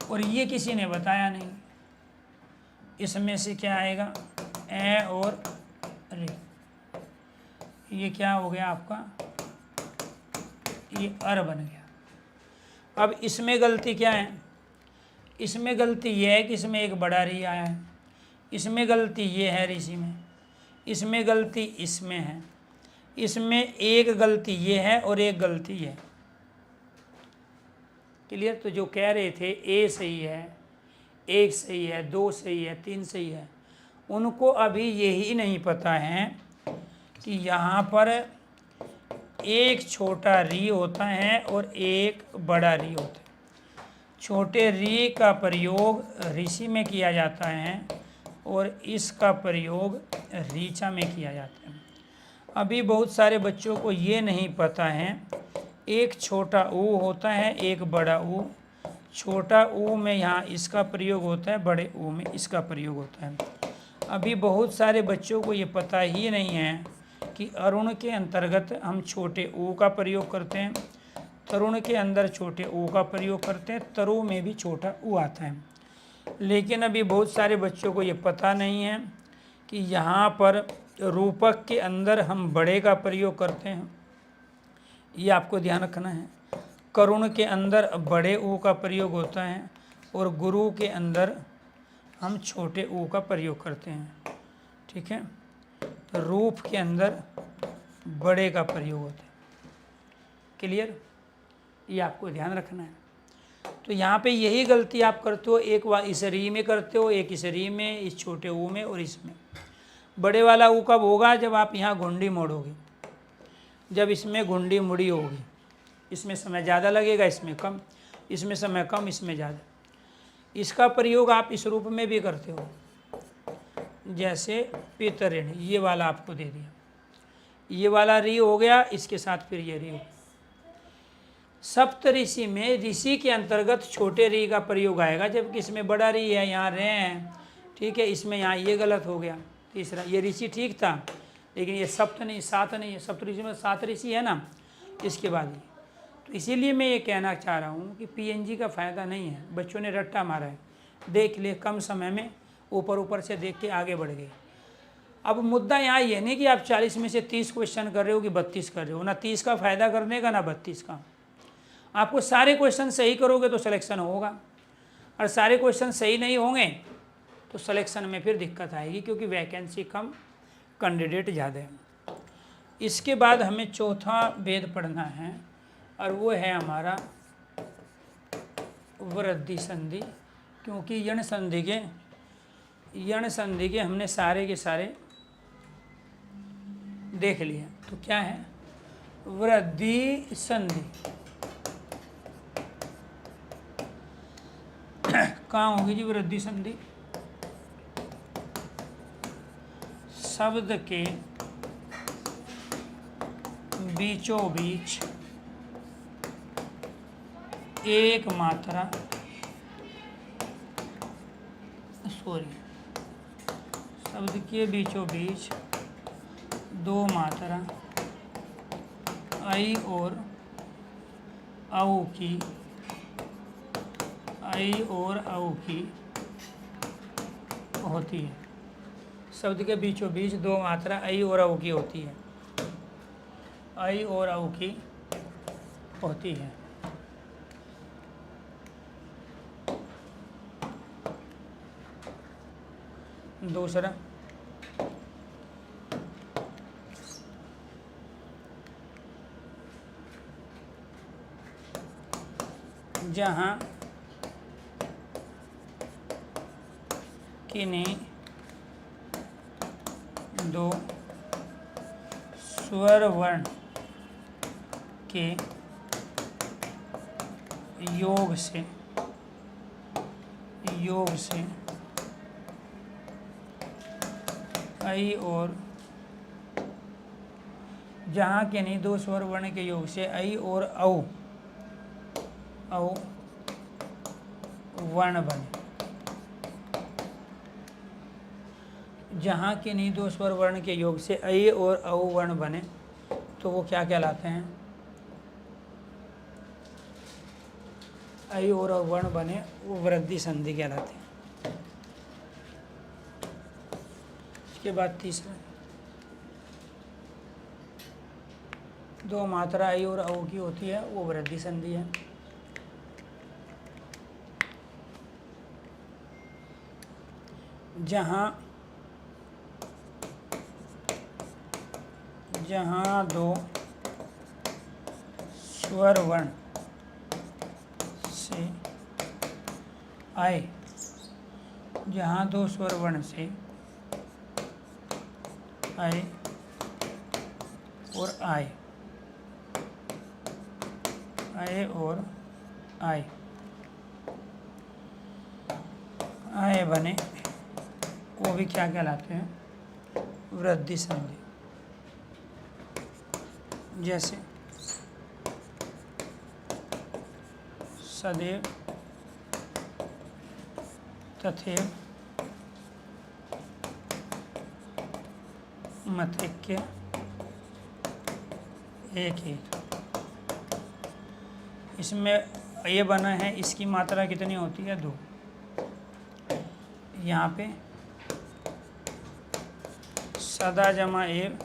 और ये किसी ने बताया नहीं। इसमें से क्या आएगा, ए और रे। ये क्या हो गया आपका, ये अर बन गया। अब इसमें गलती क्या है, इसमें गलती ये है कि इसमें एक बड़ा री आया है। इसमें गलती ये है ऋषि में, इसमें गलती इसमें है, इसमें एक गलती ये है और एक गलती ये। क्लियर। तो जो कह रहे थे ए सही है, 1 सही है, 2 सही है, 3 सही है, उनको अभी यही नहीं पता है कि यहाँ पर एक छोटा री होता है और एक बड़ा री होता है। छोटे री का प्रयोग ऋषि में किया जाता है और इसका प्रयोग ऋचा में किया जाता है। अभी बहुत सारे बच्चों को ये नहीं पता है, एक छोटा ऊ होता है, एक बड़ा ऊ। छोटा ऊ में यहाँ इसका प्रयोग होता है, बड़े ऊ में इसका प्रयोग होता है। अभी बहुत सारे बच्चों को ये पता ही नहीं है कि अरुण के अंतर्गत हम छोटे ऊ का प्रयोग करते हैं, तरुण के अंदर छोटे ऊ का प्रयोग करते हैं, तरु में भी छोटा ऊ आता है। लेकिन अभी बहुत सारे बच्चों को ये पता नहीं है कि यहाँ पर रूपक के अंदर हम बड़े का प्रयोग करते हैं, ये आपको ध्यान रखना है। करुण के अंदर बड़े ऊ का प्रयोग होता है और गुरु के अंदर हम छोटे ऊ का प्रयोग करते हैं। ठीक है, तो रूप के अंदर बड़े का प्रयोग होता है। क्लियर, ये आपको ध्यान रखना है। तो यहाँ पे यही गलती आप करते हो, एक इस री में करते हो, एक इस री में, इस छोटे ऊ में और इसमें। बड़े वाला ऊ कब होगा? जब आप यहाँ घुंडी मोड़ोगे, जब इसमें घुंडी मुड़ी होगी। इसमें समय ज़्यादा लगेगा, इसमें कम, इसमें समय कम, इसमें ज़्यादा। इसका प्रयोग आप इस रूप में भी करते हो, जैसे पितऋण, ये वाला आपको दे दिया, ये वाला री हो गया, इसके साथ फिर ये री हो। सप्तऋषि में ऋषि के अंतर्गत छोटे री का प्रयोग आएगा, जबकि इसमें बड़ा री है, यहाँ रे हैं। ठीक है, इसमें यहाँ ये गलत हो गया। तीसरा, ये ऋषि ठीक था, लेकिन ये सप्त नहीं, सात नहीं है। सप्तऋषि में 7 ऋषि है ना, इसके बाद ये। तो इसीलिए मैं ये कहना चाह रहा हूँ कि पीएनजी का फ़ायदा नहीं है। बच्चों ने रट्टा मारा है, देख लिए, कम समय में ऊपर ऊपर से देख के आगे बढ़ गए। अब मुद्दा यहाँ ये नहीं कि आप 40 में से 30 क्वेश्चन कर रहे हो कि 32 कर रहे हो, ना 30 का फ़ायदा करने का, ना 32 का। आपको सारे क्वेश्चन सही करोगे तो सिलेक्शन होगा, और सारे क्वेश्चन सही नहीं होंगे तो सिलेक्शन में फिर दिक्कत आएगी, क्योंकि वैकेंसी कम, कैंडिडेट ज़्यादा है। इसके बाद हमें चौथा वेद पढ़ना है, और वो है हमारा वृद्धि संधि। क्योंकि यण संधि के हमने सारे के सारे देख लिए। तो क्या है वृद्धि संधि? कहाँ होगी जी वृद्धि संधि? शब्द के बीचों बीच एक मात्रा, शब्द के बीचों बीच 2 मात्रा आई और औ की, आई और औ की होती है। शब्द के बीचों बीच 2 मात्रा आई और औ की होती है, आई और औ की होती है। दूसरा, जहाँ किन्हीं 2 स्वर वर्ण के योग से आई और, जहाँ के नहीं 2 स्वर वर्ण के योग से आई और औ वर्ण बने। जहाँ के नहीं 2 स्वर वर्ण के योग से ऐ और औ वर्ण बने तो वो क्या कहलाते हैं? ऐ और औ वर्ण बने वो वृद्धि संधि कहलाते हैं। इसके बाद तीसरा, 2 मात्रा ऐ और औ की होती है, वो वृद्धि संधि है। जहाँ 2 स्वर वर्ण से आए, जहाँ 2 स्वर वर्ण से आए और आए, आए और आए, आए बने वो भी क्या कहलाते हैं? वृद्धि संधि। जैसे सदैव, तथैव, मथैक्य, एक ही। इसमें ये बना है, इसकी मात्रा कितनी होती है? 2। यहाँ पे सदा जमा एव,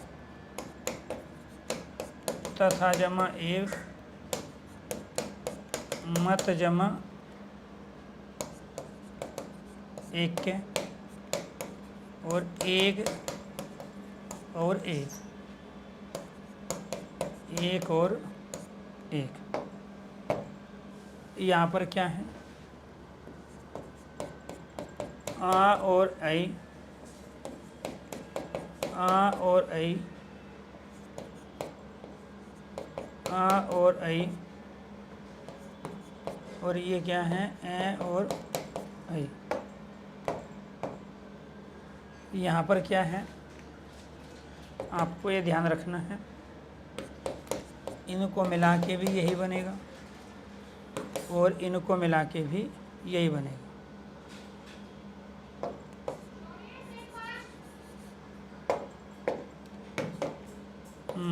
तथा जमा एव, मत जमा एक के, और एक और एक, एक और एक। यहाँ पर क्या है? आ और आई, आ और आई, आ और आई, और ये क्या है? ए और आई। यहाँ पर क्या है? आपको ये ध्यान रखना है, इनको मिला के भी यही बनेगा और इनको मिला के भी यही बनेगा।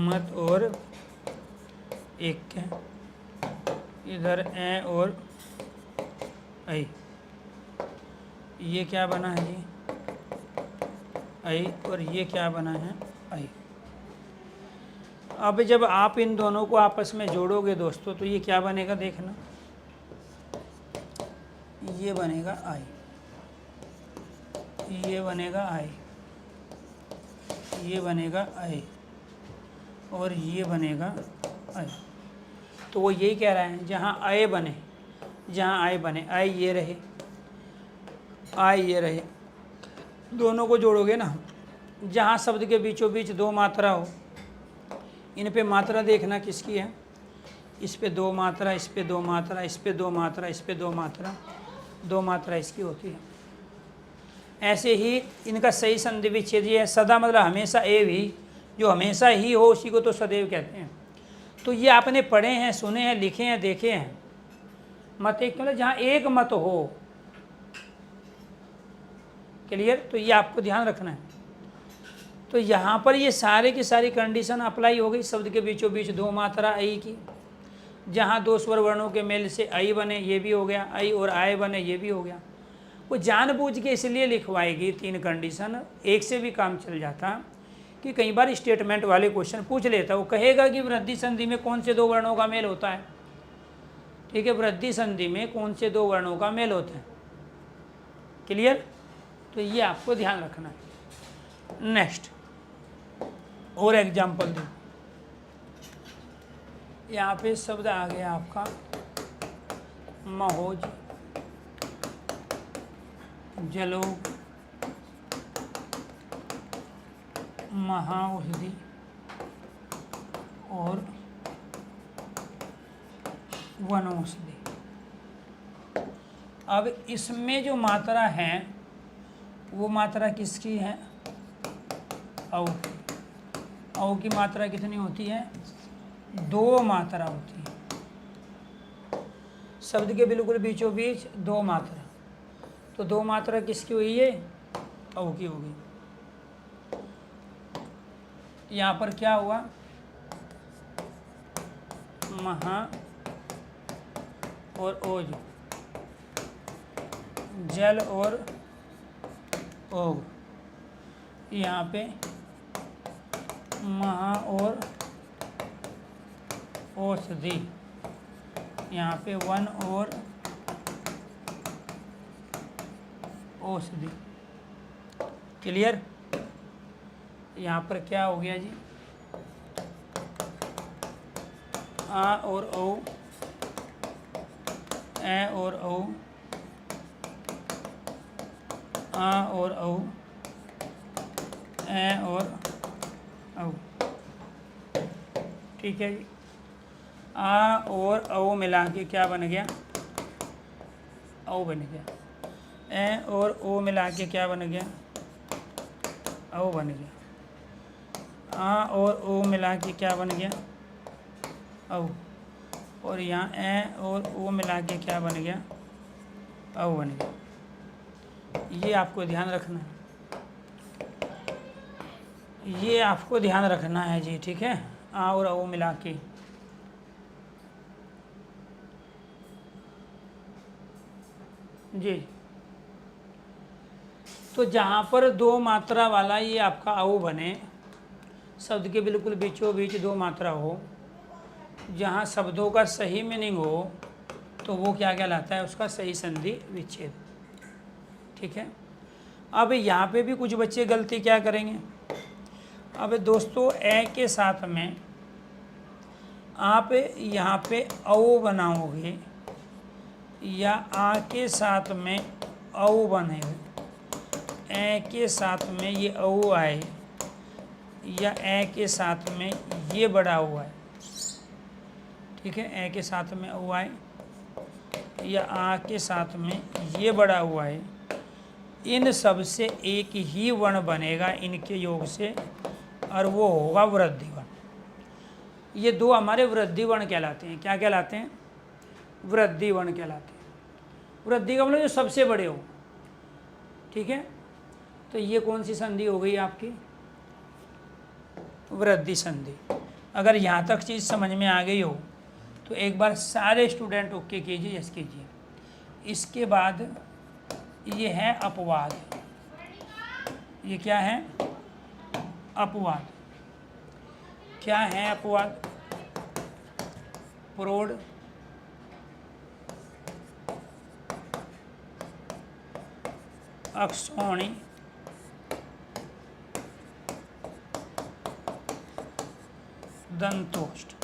मत और एक के, इधर ए और आई, ये क्या बना है जी? आई, और ये क्या बना है? आई। अब जब आप इन दोनों को आपस में जोड़ोगे दोस्तों, तो ये क्या बनेगा? देखना, ये बनेगा आई, ये बनेगा आई, ये बनेगा आई, और ये बनेगा आई। तो वो यही कह रहा है, जहाँ आए बने, जहाँ आए बने, आए ये रहे, आए ये रहे, दोनों को जोड़ोगे ना, जहाँ शब्द के बीचों बीच 2 मात्रा हो, इन पे मात्रा देखना किसकी है? इस पे 2 मात्रा, इस पे 2 मात्रा, इस पे 2 मात्रा, इस पे 2 मात्रा, 2 मात्रा इसकी होती है। ऐसे ही इनका सही संधि विच्छेदी है। सदा मतलब हमेशा एव ही, जो हमेशा ही हो उसी को तो सदैव कहते हैं। तो ये आपने पढ़े हैं, सुने हैं, लिखे हैं, देखे हैं। मत एक मतलब जहाँ एक मत हो, क्लियर? तो ये आपको ध्यान रखना है। तो यहाँ पर ये सारे की सारी कंडीशन अप्लाई हो गई। शब्द के बीचों बीच 2 मात्रा आई की, जहाँ 2 स्वर वर्णों के मेल से आई बने, ये भी हो गया, आई और आए बने, ये भी हो गया। वो जानबूझ के इसलिए लिखवाएगी 3 कंडीशन, एक से भी काम चल जाता कि कई बार स्टेटमेंट वाले क्वेश्चन पूछ लेता। वो कहेगा कि वृद्धि संधि में कौन से 2 वर्णों का मेल होता है? ठीक है, वृद्धि संधि में कौन से 2 वर्णों का मेल होता है? क्लियर? तो ये आपको ध्यान रखना है। नेक्स्ट और एग्जाम्पल दो। यहाँ पे शब्द आ गया आपका महोज, जलोग, महाऔषधि और वनौषधि। अब इसमें जो मात्रा है वो मात्रा किसकी है? औ। औ की मात्रा कितनी होती है? 2 मात्रा होती है। शब्द के बिल्कुल बीचों बीच 2 मात्रा, तो 2 मात्रा किसकी हुई है? औ की होगी। यहाँ पर क्या हुआ? महा और ओज, जल और ओग। यहाँ पे महा और औषधि, यहाँ पे वन और औषधि। क्लियर? यहाँ पर क्या हो गया जी? आ और ओ, ए और ओ, आ और औ, ए और औ। ठीक है जी। आ और औ मिला के क्या बन गया? औ बन गया। ए और ओ मिला के क्या बन गया, औ बन गया। आ और ओ मिला के क्या बन गया, औ। और यहाँ ए और ओ मिला के क्या बन गया, औ बन गया। ये आपको ध्यान रखना है, ये आपको ध्यान रखना है जी, ठीक है। आ और औ मिला के जी। तो जहाँ पर दो मात्रा वाला ये आपका औ बने, शब्द के बिल्कुल बीचों बीच दो मात्रा हो, जहाँ शब्दों का सही मीनिंग हो, तो वो क्या कहलाता है, उसका सही संधि विच्छेद, ठीक है। अब यहाँ पे भी कुछ बच्चे गलती क्या करेंगे, अब दोस्तों ए के साथ में आप यहाँ पे औ बनाओगे या आ के साथ में औ बनेगा, ए के साथ में ये औ आए या ए के साथ में ये बड़ा हुआ है, ठीक है। ए के साथ में औ आए या आ के साथ में ये बड़ा हुआ है, इन सब से एक ही वर्ण बनेगा इनके योग से, और वो होगा वृद्धि वर्ण। ये दो हमारे वृद्धि वर्ण कहलाते हैं। क्या कहलाते हैं, वृद्धि वर्ण कहलाते हैं। वृद्धि का मतलब जो सबसे बड़े हो, ठीक है। तो ये कौन सी संधि हो गई आपकी, वृद्धि संधि। अगर यहाँ तक चीज़ समझ में आ गई हो तो एक बार सारे स्टूडेंट ओके कीजिए, यस कीजिए। इसके बाद ये है अपवाद। ये क्या है, अपवाद। क्या है अपवाद, प्रौढ़, अक्षौणी, दंतोष्ठ।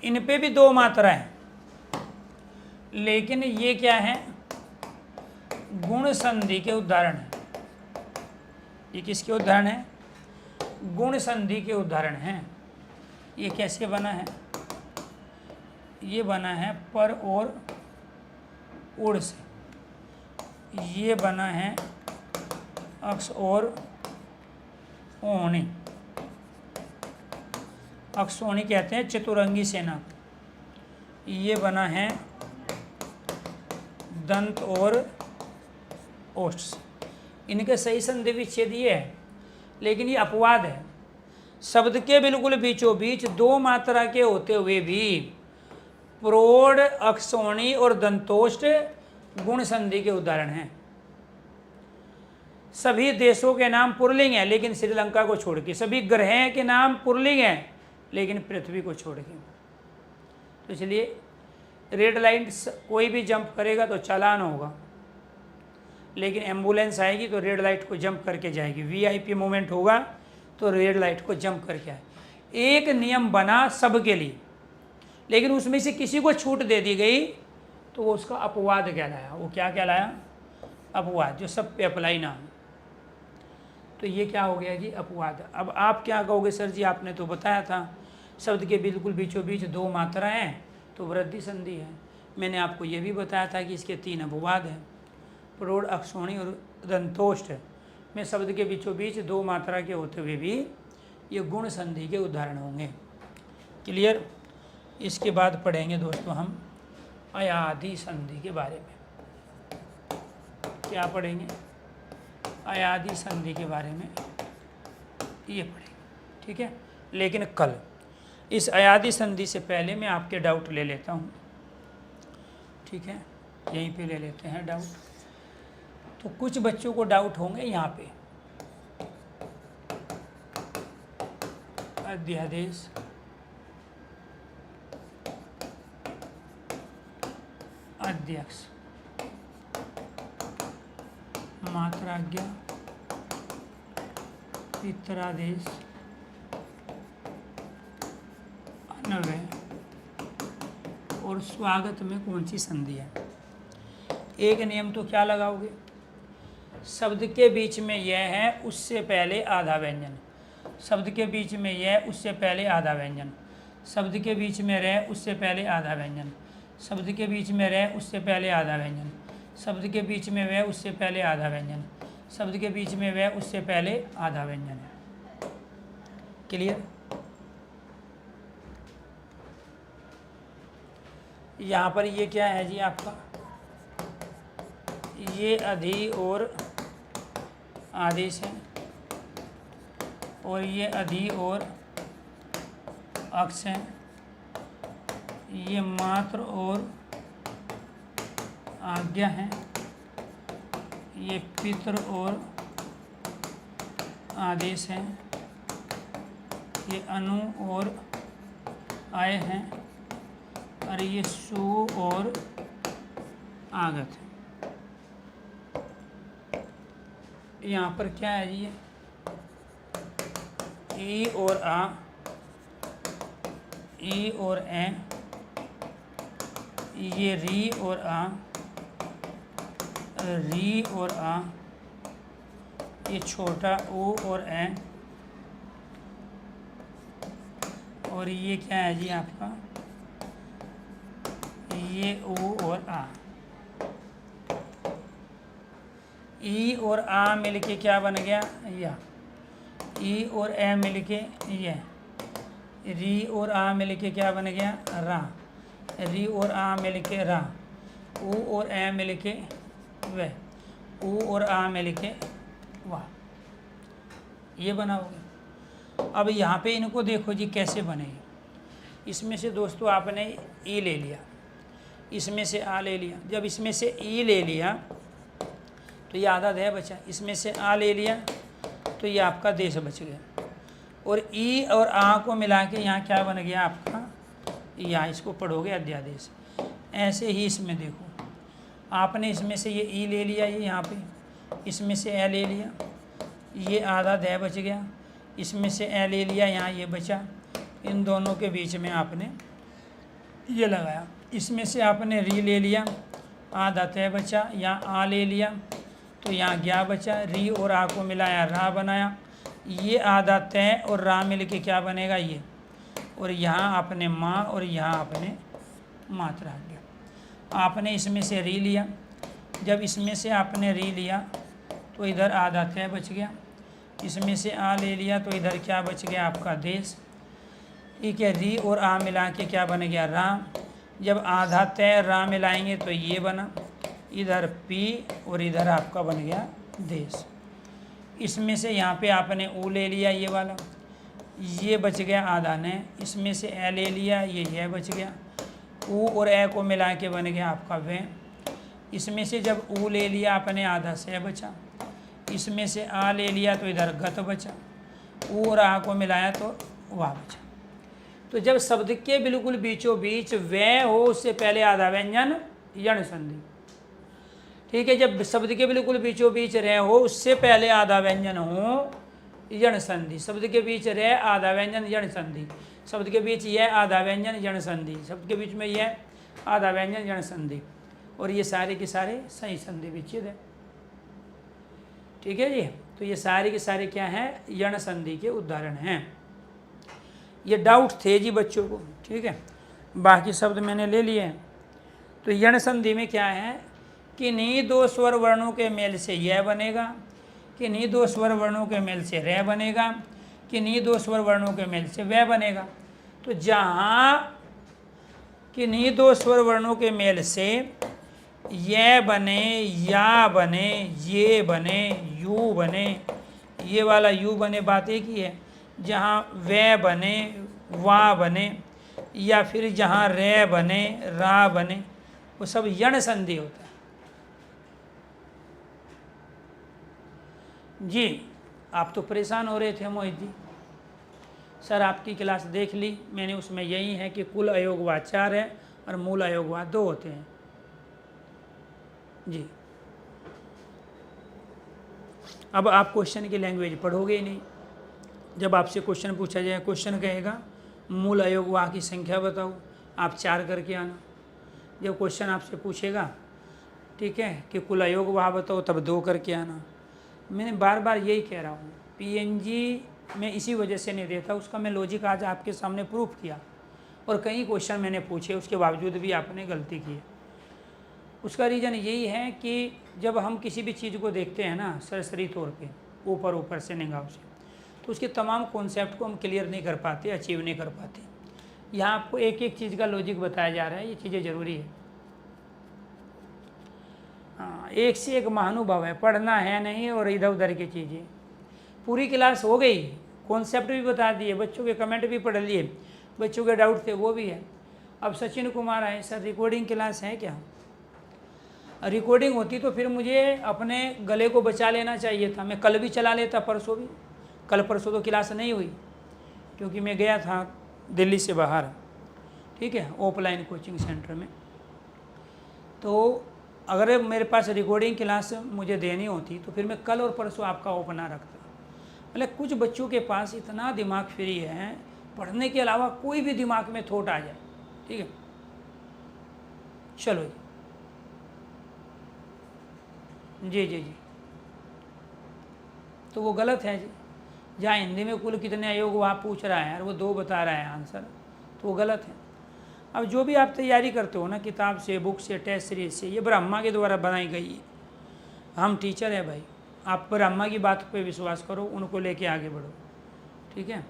इन पे भी दो मात्रा है, लेकिन ये क्या है, गुण संधि के उदाहरण है। ये किसके उदाहरण है, गुण संधि के उदाहरण हैं। ये कैसे बना है, ये बना है पर और उड़ से, ये बना है अक्ष और ओणी। अक्षोणी कहते हैं चतुरंगी सेना। ये बना है दंत और ओष्ठ से। इनके सही संधि विच्छेद ये है, लेकिन ये अपवाद है। शब्द के बिल्कुल बीचों बीच दो मात्रा के होते हुए भी प्रौढ़, अक्षौणी और दंतोष्ठ गुण संधि के उदाहरण हैं। सभी देशों के नाम पुल्लिंग हैं, लेकिन श्रीलंका को छोड़ के। सभी ग्रह के नाम पुल्लिंग हैं, लेकिन पृथ्वी को छोड़ के। तो इसलिए रेड लाइट कोई भी जंप करेगा तो चालान होगा, लेकिन एम्बुलेंस आएगी तो रेड लाइट को जंप करके जाएगी। वीआईपी मूवमेंट होगा तो रेड लाइट को जंप करके आए। एक नियम बना सबके लिए, लेकिन उसमें से किसी को छूट दे दी गई तो वो उसका अपवाद कहलाया। वो क्या कहलाया, अपवाद, जो सब पे अप्लाई ना हो। तो ये क्या हो गया जी, अपवाद। अब आप क्या कहोगे, सर जी आपने तो बताया था शब्द के बिल्कुल बीचों बीच दो मात्रा हैं तो वृद्धि संधि है। मैंने आपको ये भी बताया था कि इसके तीन अपवाद हैं, प्रौढ़, अक्षौणी और दंतोष्ठ में शब्द के बीचों बीच दो मात्रा के होते हुए भी ये गुण संधि के उदाहरण होंगे। क्लियर। इसके बाद पढ़ेंगे दोस्तों हम अयादि संधि के बारे में। क्या पढ़ेंगे, अयादि संधि के बारे में ये पढ़ेंगे, ठीक है। लेकिन कल इस अयादि संधि से पहले मैं आपके डाउट ले लेता हूँ, ठीक है। यहीं पे ले लेते हैं डाउट। तो कुछ बच्चों को डाउट होंगे यहाँ पे, अध्यादेश, अध्यक्ष, मात्राज्ञा, पितरादेश, अन्वय और स्वागत में कौन सी संधि है। एक नियम तो क्या लगाओगे, शब्द के बीच में यह है उससे पहले आधा व्यंजन, शब्द के बीच में यह उससे पहले आधा व्यंजन, शब्द के बीच में रह उससे पहले आधा व्यंजन, शब्द के बीच में रह उससे पहले आधा व्यंजन, शब्द के बीच में वह उससे पहले आधा व्यंजन, शब्द के बीच में वह उससे पहले आधा व्यंजन है। क्लियर? यहाँ पर ये क्या है जी आपका, ये अधि और आदेश है, और ये अधि और अक्ष है, ये मात्र और आज्ञा है, ये पितृ और आदेश है, ये अनु और आय है, और ये सु और आगत है। यहाँ पर क्या है जी, ई और आ, ई और ए, ये री और आ, री और आ, ये छोटा ओ और ए, और ये क्या है जी आपका, ये ओ और आ। ई और आ मिलके क्या बन गया, या ई और ए मिलके ये, री और आ मिलके क्या बन गया, रा, री और आ मिलके रा, ऊ और ए मिलके वह, ऊ और आ मिलके वाह, ये बना होगा। अब यहाँ पे इनको देखो जी कैसे बनेगी। इसमें से दोस्तों आपने ई ले लिया, इसमें से आ ले लिया, जब इसमें से ई ले लिया तो ये आधा दे बचा, इसमें से आ ले लिया तो ये आपका देश बच गया, और ई और आ को मिला के यहाँ क्या बन गया आपका, यहाँ इसको पढ़ोगे अध्यादेश। ऐसे ही इसमें देखो, आपने इसमें से ये ई ले लिया, ये यहाँ पे, इसमें से ए ले लिया, ये आधा दे बच गया, इसमें से ए ले लिया, यहाँ ये बचा, इन दोनों के बीच में आपने ये लगाया, इसमें से आपने री ले लिया, आधा तय बचा, यहाँ आ ले लिया तो यहाँ ग्या बचा, री और आ को मिलाया रा बनाया, ये आधा तय और रा मिल के क्या बनेगा ये, और यहाँ आपने माँ और यहाँ आपने मात्रा गया। आपने इसमें से री लिया, जब इसमें से आपने री लिया तो इधर आधा तय बच गया, इसमें से आ ले लिया तो इधर क्या बच गया आपका देश, ठीक है। री और आ मिला के क्या बन गया रा, जब आधा तय रा मिलाएंगे तो ये बना, इधर पी और इधर आपका बन गया देश। इसमें से यहाँ पे आपने ऊ ले लिया ये वाला, ये बच गया आधा ने, इसमें से ए ले लिया, ये बच गया, ऊ और ए को मिला के बन गया आपका वे। इसमें से जब ऊ ले लिया आपने आधा से बचा, इसमें से आ ले लिया तो इधर गत बचा, ऊ और आ को मिलाया तो वाह बचा। तो जब शब्द के बिल्कुल बीचों बीच वे हो उससे पहले आधा व्यंजन यण संधि, ठीक है। जब शब्द के बिल्कुल बीचों बीच रह हो उससे पहले आधा व्यंजन हो यण संधि, शब्द के बीच रह आधा व्यंजन यण संधि, शब्द के बीच यह आधा व्यंजन यण संधि, शब्द के बीच में यह आधा व्यंजन यण संधि, और ये सारे के सारे सही संधि विच्छेद है, ठीक है जी। तो ये सारे के सारे क्या हैं, यण संधि के उदाहरण हैं। ये डाउट थे जी बच्चों को, ठीक है। बाकी शब्द मैंने ले लिए हैं। तो यण संधि में क्या है, किन्हीं दो स्वर वर्णों के मेल से यह बनेगा, किन्हीं दो स्वर वर्णों के मेल से रे बनेगा, किन्हीं दो स्वर वर्णों के मेल से वह बनेगा। तो जहाँ किन्हीं दो स्वर वर्णों के मेल से यह बने, या बने, ये बने, यू बने, ये वाला यू बने, बात एक ही है। जहाँ वे बने, वा बने, या फिर जहाँ रे बने, रा बने, वो सब यण संधि होता है जी। आप तो परेशान हो रहे थे मोहित जी, सर आपकी क्लास देख ली मैंने, उसमें यही है कि कुल अयोगवाद 4 है और मूल अयोगवाद 2 होते हैं जी। अब आप क्वेश्चन की लैंग्वेज पढ़ोगे ही नहीं। जब आपसे क्वेश्चन पूछा जाए, क्वेश्चन कहेगा मूल अयोगवाद की संख्या बताओ, आप 4 करके आना। जब क्वेश्चन आपसे पूछेगा, ठीक है, कि कुल अयोगवाद बताओ, तब 2 करके आना। मैंने बार बार यही कह रहा हूँ, पीएनजी में इसी वजह से नहीं देता, उसका मैं लॉजिक आज आपके सामने प्रूफ किया, और कई क्वेश्चन मैंने पूछे उसके बावजूद भी आपने गलती की। उसका रीज़न यही है कि जब हम किसी भी चीज़ को देखते हैं ना सरसरी तौर पे, ऊपर से निगाह से, तो उसके तमाम कॉन्सेप्ट को हम क्लियर नहीं कर पाते, अचीव नहीं कर पाते। यहाँ आपको एक एक चीज़ का लॉजिक बताया जा रहा है, ये चीज़ें ज़रूरी है। हाँ, एक से एक महानुभव है, पढ़ना है नहीं और इधर उधर की चीज़ें। पूरी क्लास हो गई, कॉन्सेप्ट भी बता दिए, बच्चों के कमेंट भी पढ़ लिए, बच्चों के डाउट थे वो भी है। अब सचिन कुमार आए, सर रिकॉर्डिंग क्लास है क्या? रिकॉर्डिंग होती तो फिर मुझे अपने गले को बचा लेना चाहिए था, मैं कल भी चला लेता, परसों भी। कल परसों तो क्लास नहीं हुई क्योंकि मैं गया था दिल्ली से बाहर, ठीक है, ऑफलाइन कोचिंग सेंटर में। तो अगर मेरे पास रिकॉर्डिंग क्लास मुझे देनी होती तो फिर मैं कल और परसों आपका ऑफ ना रखता। मतलब कुछ बच्चों के पास इतना दिमाग फ्री है, पढ़ने के अलावा कोई भी दिमाग में थॉट आ जाए, ठीक है। चलो जी जी जी, तो वो गलत है जी। जहाँ हिंदी में कुल कितने आयोग वहाँ पूछ रहा है और वो 2 बता रहा है आंसर, तो वो गलत है। अब जो भी आप तैयारी करते हो ना, किताब से, बुक से, टेस्ट सीरीज से, ये ब्रह्मा के द्वारा बनाई गई है। हम टीचर है भाई, आप ब्रह्मा की बात पे विश्वास करो, उनको लेके आगे बढ़ो, ठीक है।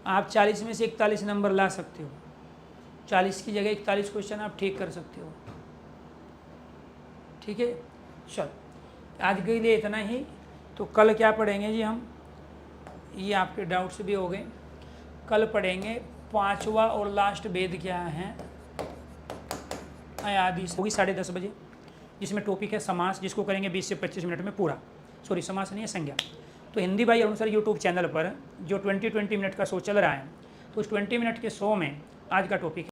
आप 40 में से 41 नंबर ला सकते हो, 40 की जगह 41 क्वेश्चन आप ठीक कर सकते हो, ठीक है। चल आज के लिए इतना ही। तो कल क्या पढ़ेंगे जी हम, ये आपके डाउट्स भी हो गए। कल पढ़ेंगे 5वां और लास्ट वेद क्या है, आदि होगी 10:30 बजे, जिसमें टॉपिक है समास, जिसको करेंगे 20 से 25 मिनट में पूरा। सॉरी, समास नहीं है, संज्ञा। तो हिंदी भाई अरुण सर यूट्यूब चैनल पर जो 20 मिनट का शो चल रहा है, तो उस 20 मिनट के शो में आज का टॉपिक